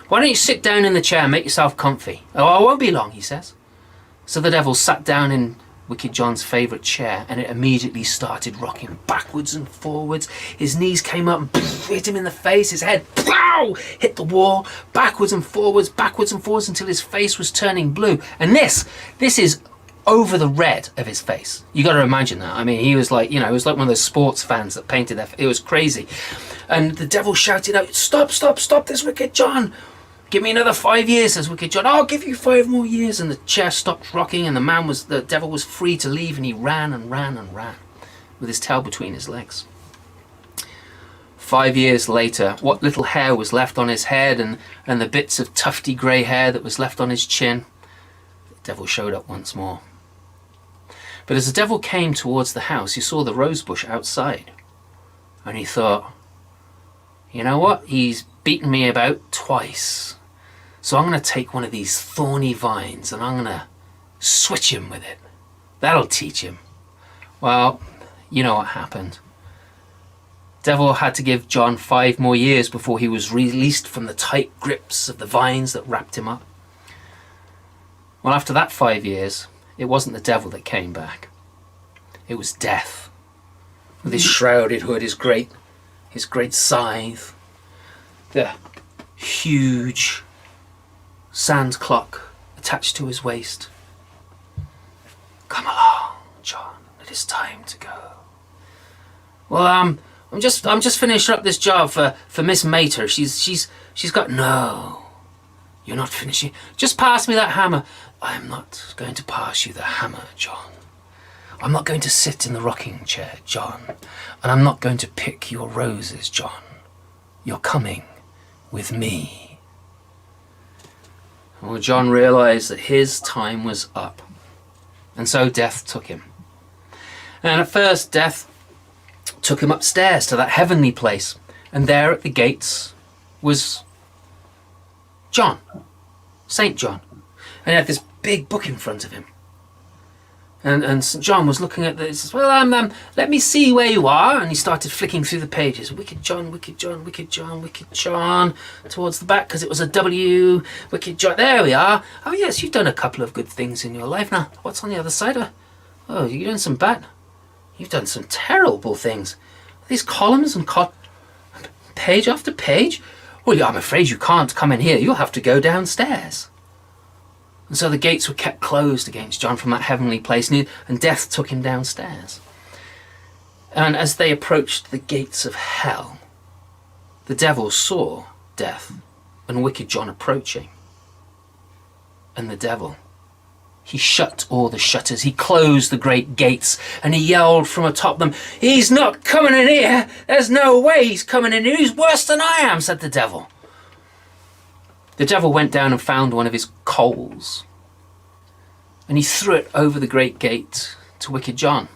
Why don't you sit down in the chair and make yourself comfy? Oh, I won't be long, he says. So the devil sat down in Wicked John's favourite chair, and it immediately started rocking backwards and forwards. His knees came up and hit him in the face. His head hit the wall, backwards and forwards until his face was turning blue. And this is over the red of his face. You got to imagine that. I mean, he was like, you know, it was like one of those sports fans that painted their. It was crazy, and the devil shouted out, "Stop! Stop! Stop this, Wicked John! Give me another 5 years," says Wicked John. "I'll give you 5 more years." And the chair stopped rocking, and the devil was free to leave, and he ran and ran and ran, with his tail between his legs. 5 years later, what little hair was left on his head and the bits of tufty grey hair that was left on his chin, the devil showed up once more. But as the devil came towards the house, he saw the rose bush outside. And he thought, you know what? He's beaten me about twice. So I'm going to take one of these thorny vines and I'm going to switch him with it. That'll teach him. Well, you know what happened. Devil had to give John 5 more years before he was released from the tight grips of the vines that wrapped him up. Well, after that 5 years, it wasn't the devil that came back. It was death. With his shrouded hood, his great scythe, the huge sand clock attached to his waist. "Come along, John. It is time to go." "Well, I'm just finishing up this job for Miss Mater. She's got." "No, you're not finishing. Just pass me that hammer." "I'm not going to pass you the hammer, John. I'm not going to sit in the rocking chair, John. And I'm not going to pick your roses, John. You're coming with me." Well, John realized that his time was up. And so death took him. And at first, death took him upstairs to that heavenly place. And there at the gates was John, St. John. And he had this big book in front of him. And St. John was looking at this. "Well, let me see where you are." And he started flicking through the pages. "Wicked John, Wicked John, Wicked John, Wicked John," towards the back because it was a W. "Wicked John, there we are. Oh yes, you've done a couple of good things in your life. Now, what's on the other side of? Oh, you've done some bad. You've done some terrible things. These columns and page after page. Well, I'm afraid you can't come in here. You'll have to go downstairs." And so the gates were kept closed against John from that heavenly place, and death took him downstairs. And as they approached the gates of hell, the devil saw death and Wicked John approaching. And the devil, he shut all the shutters, he closed the great gates, and he yelled from atop them, "He's not coming in here! There's no way he's coming in here! He's worse than I am," said the devil. The devil went down and found one of his coals, and he threw it over the great gate to Wicked John.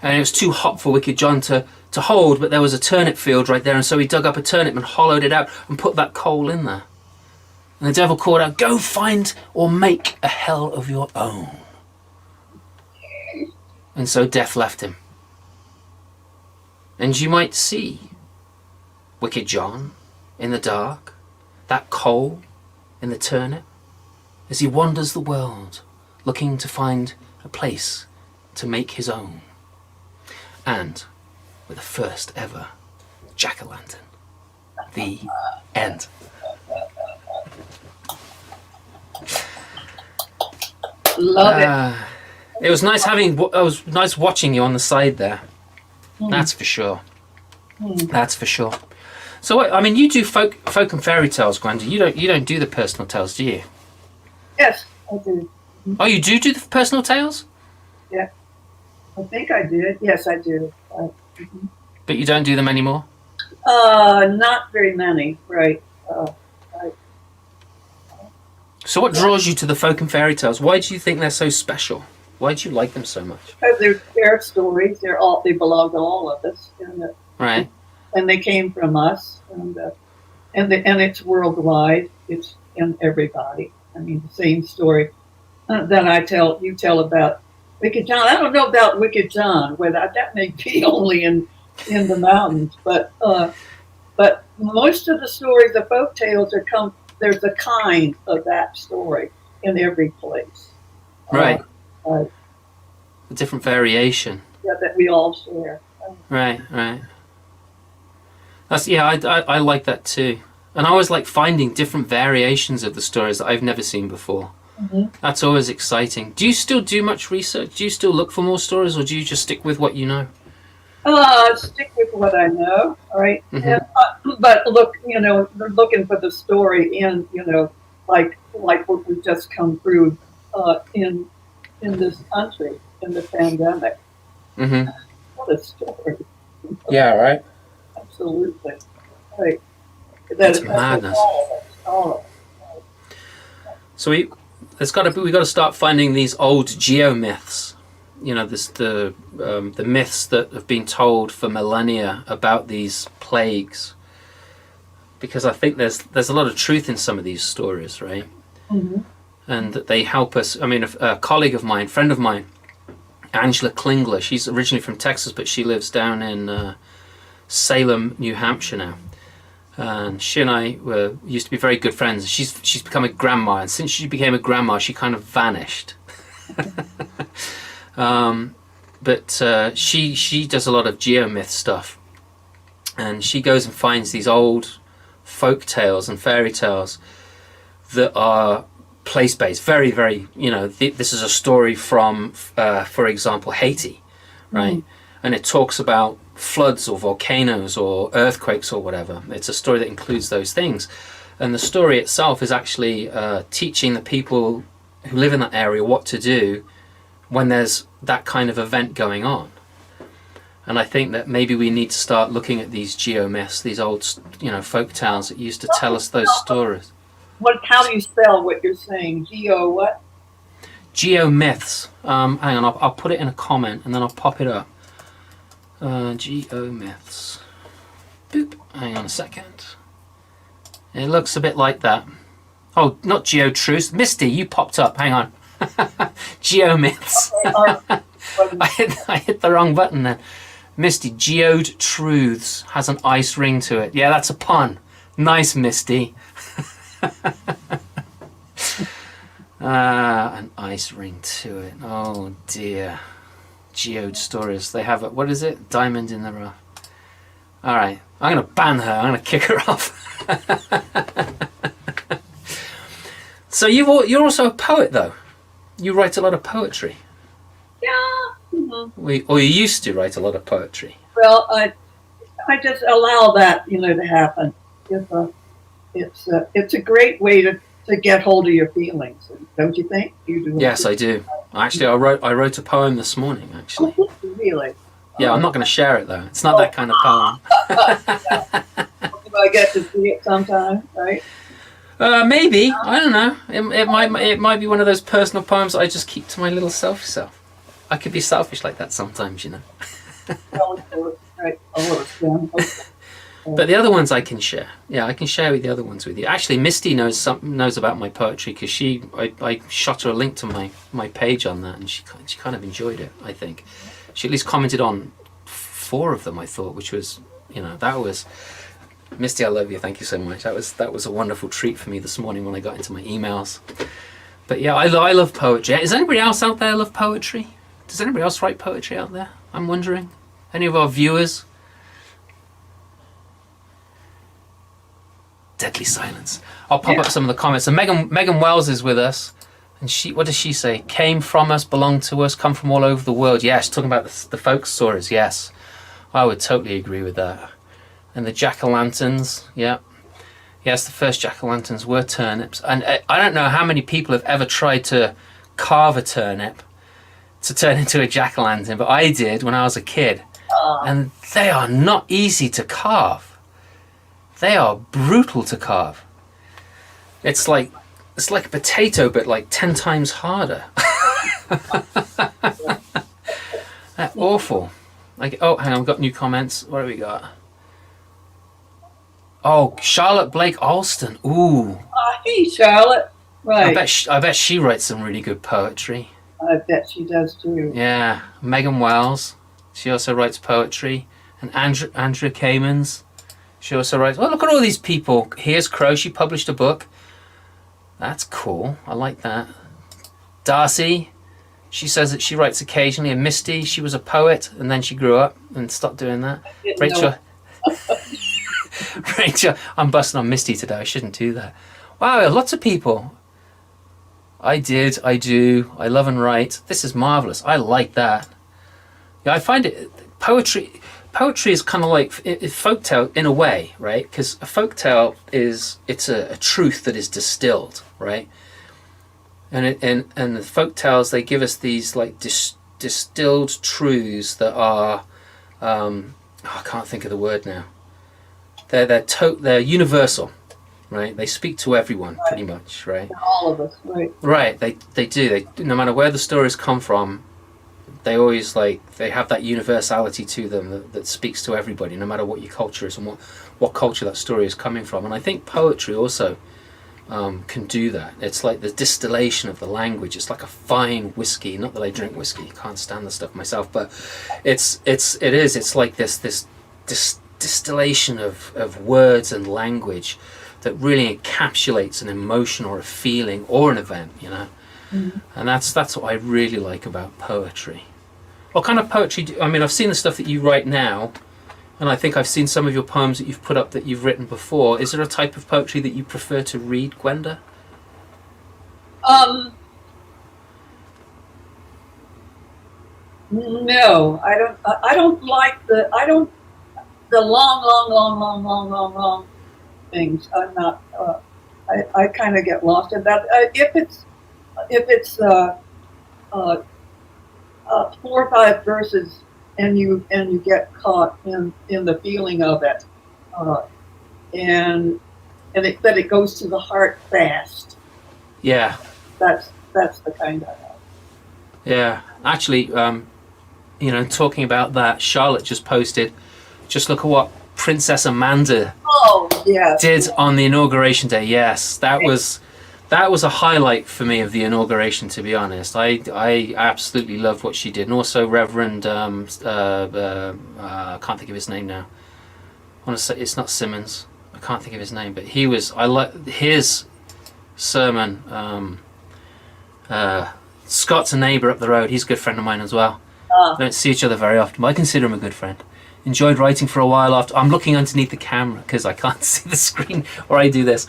And it was too hot for Wicked John to hold, but there was a turnip field right there, and so he dug up a turnip and hollowed it out and put that coal in there. And the devil called out, "Go find or make a hell of your own." And so death left him. And you might see Wicked John in the dark, that coal in the turnip, as he wanders the world looking to find a place to make his own. And with the first ever jack-o'-lantern. The end. Love it. It was nice watching you on the side there. That's for sure. That's for sure. So, I mean, you do folk and fairy tales, Gwenda. You don't do the personal tales, do you? Yes, I do. Oh, you do the personal tales? Yeah, I think I did. Yes, I do. But you don't do them anymore? Not very many, right. So what draws you to the folk and fairy tales? Why do you think they're so special? Why do you like them so much? Because they're their stories. They belong to all of us. Right. And they came from us, and it's worldwide. It's in everybody. I mean, the same story that you tell about Wicked John. I don't know about Wicked John, whether that may be only in the mountains, but most of the stories, the folk tales there's a kind of that story in every place. Right. A different variation. Yeah, that we all share. Right. I like that too. And I always like finding different variations of the stories that I've never seen before. That's always exciting. Do you still do much research? Do you still look for more stories, or do you just stick with what you know? Stick with what I know, right? Mm-hmm. And, but look, they're looking for the story in, like what we've just come through in this country in the pandemic. Mm-hmm. What a story! Yeah, right. Absolutely, right. It's madness. All of it. So we got to start finding these old geomyths. The myths that have been told for millennia about these plagues, because I think there's a lot of truth in some of these stories, right? Mm-hmm. And that they help us. I mean, a colleague of mine, friend of mine, Angela Klingler, she's originally from Texas, but she lives down in Salem, New Hampshire now. And she and I used to be very good friends. She's become a grandma, and since she became a grandma, she kind of vanished. But she does a lot of geomyth stuff, and she goes and finds these old folk tales and fairy tales that are place-based. Very, very, this is a story from, for example, Haiti, right? Mm. And it talks about floods or volcanoes or earthquakes or whatever. It's a story that includes those things. And the story itself is actually teaching the people who live in that area what to do when there's that kind of event going on. And I think that maybe we need to start looking at these geomyths, these old, folk tales that used to tell us those stories. How do you spell what you're saying? Geo what? Geomyths. Hang on, I'll put it in a comment and then I'll pop it up. Geomyths. Boop. Hang on a second. It looks a bit like that. Oh, not geotruths. Misty, you popped up. Hang on. Geomyths. I hit the wrong button then. Misty, geode truths has an ice ring to it. Yeah, that's a pun. Nice, Misty. An ice ring to it. Oh dear. Geode stories. They have what is it? Diamond in the rough. All right. I'm going to ban her. I'm going to kick her off. So you're also a poet, though. You write a lot of poetry. Yeah. Mm-hmm. Or you used to write a lot of poetry. Well, I just allow that, to happen. It's a great way to get hold of your feelings, don't you think? You do. Yes, I do. Actually, I wrote a poem this morning. Actually. Really? Yeah, I'm not going to share it though. It's not that kind of poem. Do I get to see it sometime? Right? Maybe. I don't know. It might be one of those personal poems that I just keep to my little selfish self. I could be selfish like that sometimes, Right. But the other ones I can share. Yeah, I can share the other ones with you. Actually, Misty knows about my poetry because I shot her a link to my page on that, and she kind of enjoyed it. I think she at least commented on 4 of them. I thought, which was that was Misty. I love you. Thank you so much. That was a wonderful treat for me this morning when I got into my emails. But yeah, I love poetry. Does anybody else out there love poetry? Does anybody else write poetry out there? I'm wondering. Any of our viewers? Deadly silence. I'll pop up some of the comments. And Megan Wells is with us, and what does she say? Came from us, belong to us, come from all over the world. Yes, talking about the folk stories. Yes, I would totally agree with that. And the jack-o'-lanterns. Yeah, yes, the first jack-o'-lanterns were turnips. And I don't know how many people have ever tried to carve a turnip to turn into a jack-o'-lantern, but I did when I was a kid, and they are not easy to carve. They are brutal to carve. It's like a potato, but like 10 times harder. They're awful. Hang on, we've got new comments. What have we got? Oh, Charlotte Blake Alston. Ooh. Hey, Charlotte. Right. I bet she writes some really good poetry. I bet she does too. Yeah. Megan Wells. She also writes poetry. And Andrea Kamens. She also writes, look at all these people. Here's Crow. She published a book. That's cool. I like that. Darcy. She says that she writes occasionally. And Misty, she was a poet and then she grew up and stopped doing that. Rachel. Rachel, I'm busting on Misty today. I shouldn't do that. Wow, lots of people. I did, I do, I love and write. This is marvelous. I like that. Yeah, I find it poetry is kind of like folktale in a way, right? Because a folktale it's a truth that is distilled, right? And the folktales, they give us these like distilled truths that are I can't think of the word now. They're universal, right? They speak to everyone pretty much, right? All of us, right? Right. They do. They, no matter where the stories come from, they always they have that universality to them that speaks to everybody, no matter what your culture is and what culture that story is coming from. And I think poetry also can do that. It's like the distillation of the language. It's like a fine whiskey. Not that I drink whiskey, can't stand the stuff myself, but it is. It's like this distillation of words and language that really encapsulates an emotion or a feeling or an event, you know. Mm-hmm. And that's what I really like about poetry. What kind of poetry I mean, I've seen the stuff that you write now, and I think I've seen some of your poems that you've put up that you've written before. Is there a type of poetry that you prefer to read, Gwenda? No, I don't like the long things. I'm not. I kind of get lost in that. If it's 4 or 5 verses and you get caught in the feeling of it, and that it goes to the heart fast. Yeah. That's the kind I like. Yeah, actually, talking about that, Charlotte just posted. Just look at what Princess Amanda did on the inauguration day. Yes, that was a highlight for me of the inauguration, to be honest. I absolutely loved what she did. And also Reverend, I can't think of his name now. I want to say it's not Simmons. I can't think of his name, but I like his sermon. Scott's a neighbour up the road. He's a good friend of mine as well. We don't see each other very often, but I consider him a good friend. Enjoyed writing for a while after. I'm looking underneath the camera because I can't see the screen or I do this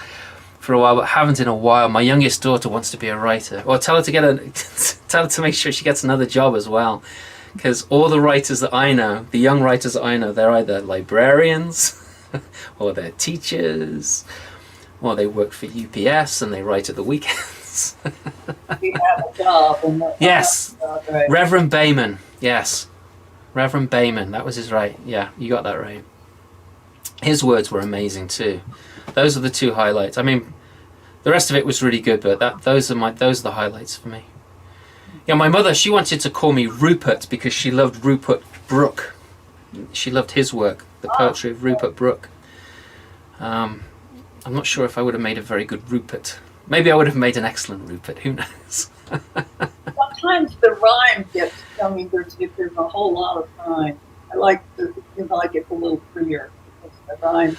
for a while, but haven't in a while. My youngest daughter wants to be a writer. Or tell her to make sure she gets another job as well. Because all the writers that I know, the young writers that I know, they're either librarians or they're teachers or they work for UPS and they write at the weekends. We have a job. Yes. Right. Reverend Bayman. Yes. Reverend Bayman, that was his right. Yeah, you got that right. His words were amazing too. Those are the 2 highlights. I mean, the rest of it was really good, but those are the highlights for me. Yeah, my mother, she wanted to call me Rupert because she loved Rupert Brooke. She loved his work, the poetry of Rupert Brooke. I'm not sure if I would have made a very good Rupert. Maybe I would have made an excellent Rupert. Who knows? Sometimes the rhyme gets. I mean, there's a whole lot of rhyme. I like it a little freer because the rhyme.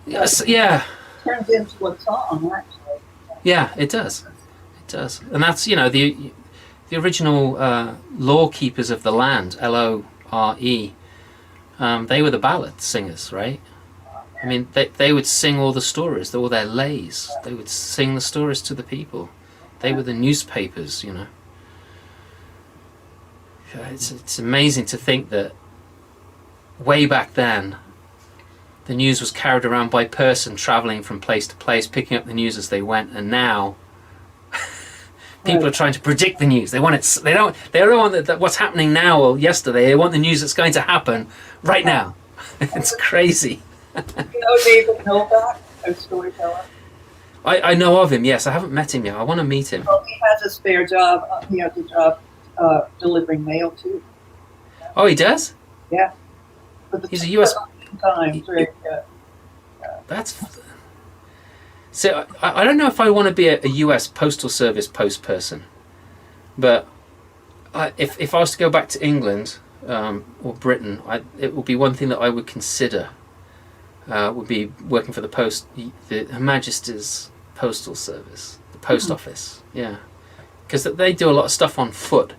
Yes. Yeah. Turns into a song, actually. Yeah, it does. It does, and that's the original law keepers of the land, Lore. They were the ballad singers, right? I mean, they would sing all the stories, all their lays. They would sing the stories to the people. They were the newspapers, It's amazing to think that way back then, the news was carried around by person traveling from place to place, picking up the news as they went, and now people are trying to predict the news. They want it. They don't want that what's happening now or yesterday. They want the news that's going to happen right now. It's crazy. You know David Novak, a storyteller? I know of him, yes. I haven't met him yet. I want to meet him. Well, he has a spare job. He has a job delivering mail, too. Oh, he does? Yeah. He's a U.S. Times, right? That's... So, I don't know if I want to be a U.S. Postal Service post person, but if I was to go back to England or Britain, it would be one thing that I would consider. Would be working for Her Majesty's Postal Service, the post office, yeah, because they do a lot of stuff on foot,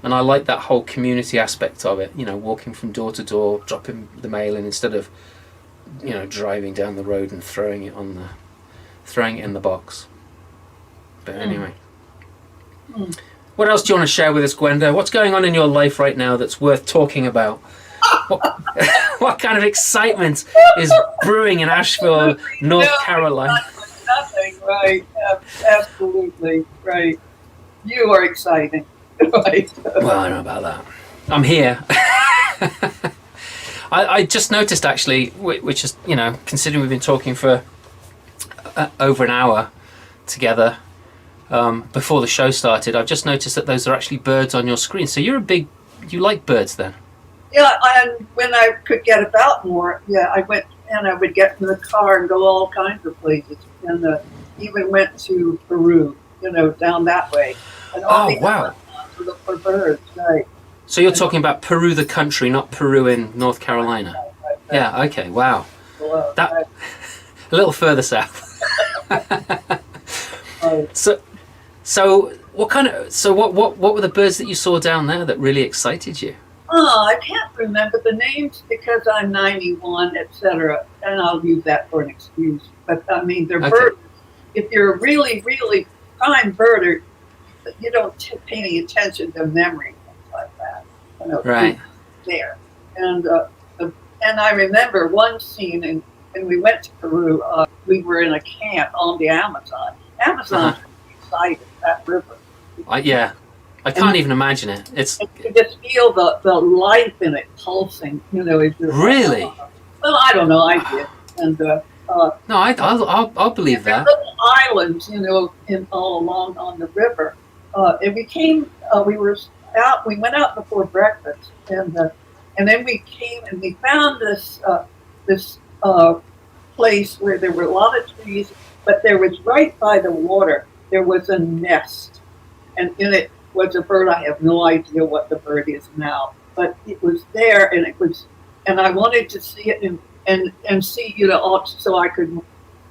and I like that whole community aspect of it. Walking from door to door, dropping the mail in instead of, driving down the road and throwing it in the box. But anyway. Hmm. What else do you want to share with us, Gwenda? What's going on in your life right now that's worth talking about? What, what kind of excitement is brewing in Asheville, North Carolina? Nothing, right? Absolutely, right. You are exciting, right? Well, I don't know about that. I'm here. I just noticed, actually, which is, considering we've been talking for over an hour together before the show started, I've just noticed that those are actually birds on your screen. So you like birds then? Yeah, and when I could get about more, I went and I would get in the car and go all kinds of places, and even went to Peru, down that way. And all wow! To look for birds, right? So you're talking about Peru, the country, not Peru in North Carolina. Right. Yeah. Okay. Wow. Below, That right. a little further south. Right. So what were the birds that you saw down there that really excited you? Oh, I can't remember the names because I'm 91, etc., and I'll use that for an excuse. But I mean, they're birds. If you're a really, really prime birder, you don't pay any attention to memory, things like that. Right. There, and I remember one scene, and we went to Peru. We were in a camp on the Amazon. Amazon's excited, that river. I can't even imagine it. You just feel the life in it pulsing, as you're Really? Well, I don't know, I did. And No, I'll believe that. little islands, in all along on the river. And we went out before breakfast, and then we came and we found this place where there were a lot of trees, but there was right by the water, there was a nest, and in it was a bird. I have no idea what the bird is now, but it was there, and I wanted to see it and see, so I could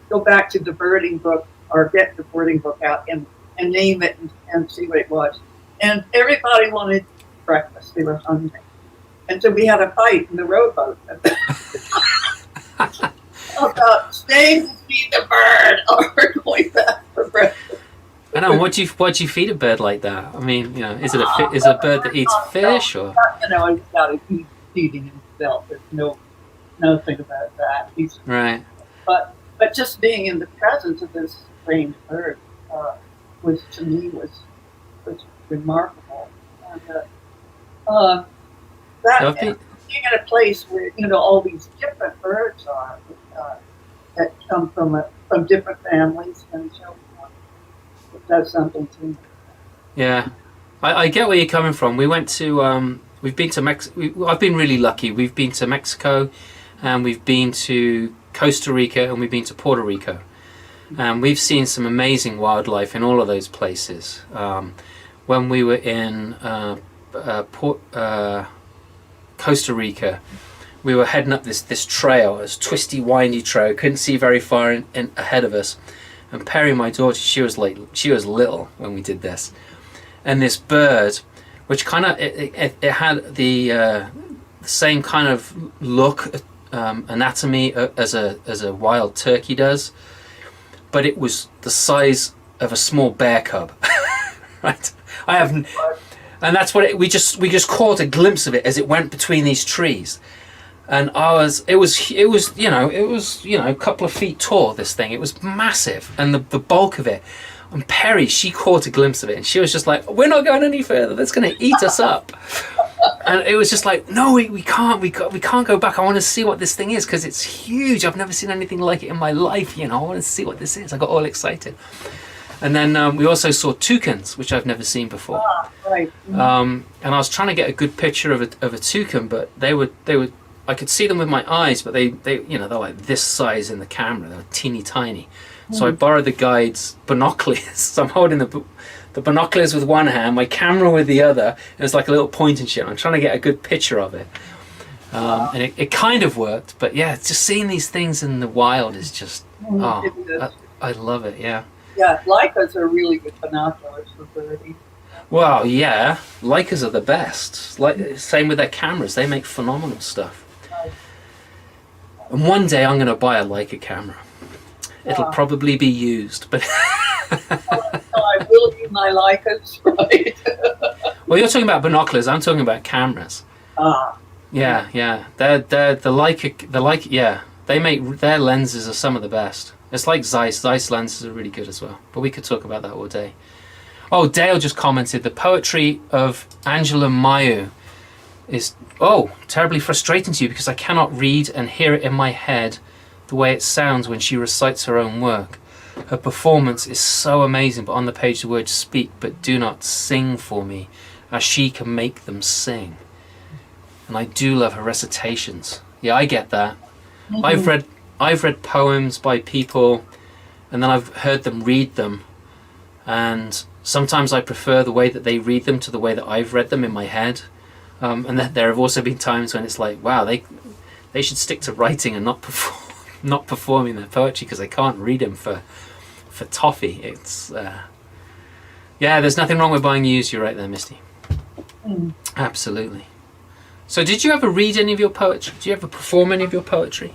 go back to the birding book or get the birding book out and name it and see what it was. And everybody wanted breakfast. They were hungry. And so we had a fight in the rowboat about staying to feed the bird or going back for breakfast. I know. What do you feed a bird like that? I mean, is it a bird that eats fish or? He's got to keep feeding himself. There's nothing about that. Right. But just being in the presence of this strange bird was remarkable. And being in a place where all these different birds are that come from different families and so on. It does something to me. Yeah, I get where you're coming from. We went to we've been to Mexico. I've been really lucky. We've been to Mexico, and we've been to Costa Rica, and we've been to Puerto Rico. We've seen some amazing wildlife in all of those places. When we were in Costa Rica, we were heading up this trail, this twisty, windy trail. Couldn't see very far in ahead of us. And Perry, my daughter, she was little when we did this. And this bird, which kind of it had the same kind of look, anatomy as a wild turkey does, but it was the size of a small bear cub. Right? And that's what we just caught a glimpse of it as it went between these trees. And it was a couple of feet tall, this thing. It was massive, and the bulk of it. And Perry, she caught a glimpse of it, and she was just like, "We're not going any further. That's going to eat us up." And it was just like, "No, we can't. We can't go back. I want to see what this thing is because it's huge. I've never seen anything like it in my life. I want to see what this is." I got all excited. And then we also saw toucans, which I've never seen before. Right. And I was trying to get a good picture of a toucan, but they were. I could see them with my eyes, but they're like this size in the camera. They're teeny tiny. So I borrowed the guide's binoculars. So I'm holding the binoculars with one hand, my camera with the other. And it's like a little point and shit. I'm trying to get a good picture of it. And it kind of worked. But yeah, just seeing these things in the wild is just, I love it, yeah. Yeah, Leicas are really good binoculars for birding. Well, yeah, Leicas are the best. Same with their cameras. They make phenomenal stuff. And one day I'm going to buy a Leica camera. It'll probably be used, but I will you, my Leicas, right? Well, you're talking about binoculars. I'm talking about cameras. Yeah. They're the Leica. Yeah, they make their lenses are some of the best. It's like Zeiss. Zeiss lenses are really good as well. But we could talk about that all day. Oh, Dale just commented the poetry of Angela Mayu is terribly frustrating to you because I cannot read and hear it in my head the way it sounds when she recites her own work. Her performance is so amazing, but on the page the words speak but do not sing for me, as she can make them sing. And I do love her recitations. Yeah, I get that. Mm-hmm. I've read poems by people, and then I've heard them read them, and sometimes I prefer the way that they read them to the way that I've read them in my head. And that there have also been times when it's like, wow, they should stick to writing and not performing their poetry because they can't read them for toffee. It's there's nothing wrong with buying used. You're right there, Misty. Absolutely. So did you ever read any of your poetry? Did you ever perform any of your poetry?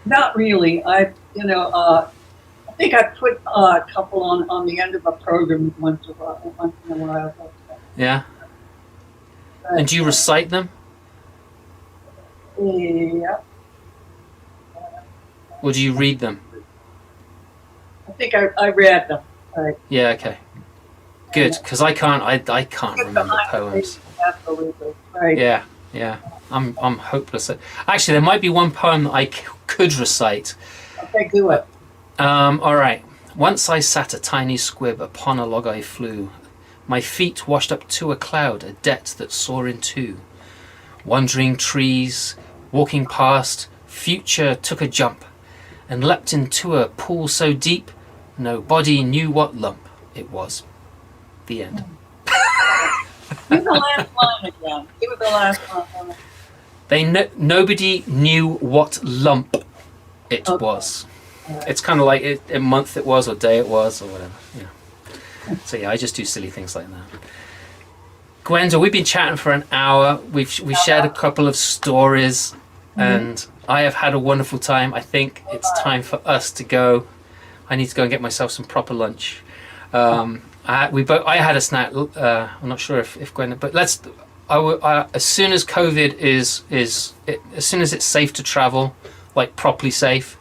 Not really. I think I put a couple on the end of a program once in a while. Yeah. And do you recite them? Yeah. Or do you read them? I think I read them. Right. Yeah. Okay. Good, because I can't remember poems. Absolutely. Right. Yeah. I'm hopeless at. Actually, there might be one poem that I could recite. Okay, do it. All right. Once I sat a tiny squib, upon a log I flew. My feet washed up to a cloud, a debt that saw in two. Wandering trees, walking past, future took a jump, and leapt into a pool so deep, no body knew what lump it was. The end. Do the last line again. Do the last line. Nobody knew what lump it was. It's kind of like a month it was, or day it was, or whatever. Yeah. So yeah, I just do silly things like that. Gwenda, we've been chatting for an hour. We've shared a couple of stories, and I have had a wonderful time. I think it's time for us to go. I need to go and get myself some proper lunch. I had a snack. I'm not sure if Gwenda, but let's. As soon as COVID as soon as it's safe to travel, like properly safe,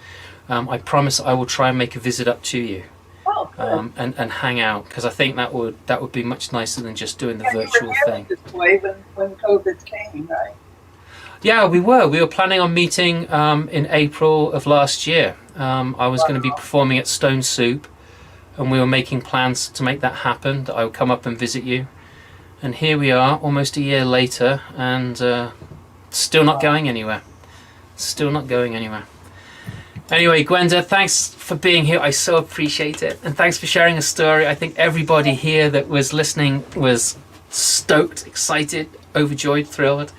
I promise I will try and make a visit up to you. Oh, good. And hang out, because I think that would be much nicer than just doing the virtual thing. This way when COVID came, right? Yeah, we were planning on meeting in April of last year. I was going to be performing at Stone Soup, and we were making plans to make that happen, that I would come up and visit you. And here we are, almost a year later, and still not going anywhere. Still not going anywhere. Anyway, Gwenda, thanks for being here. I so appreciate it. And thanks for sharing a story. I think everybody here that was listening was stoked, excited, overjoyed, thrilled.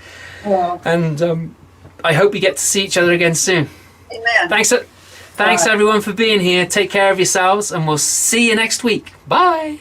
Yeah. And I hope we get to see each other again soon. Amen. Thanks everyone for being here. Take care of yourselves, and we'll see you next week. Bye.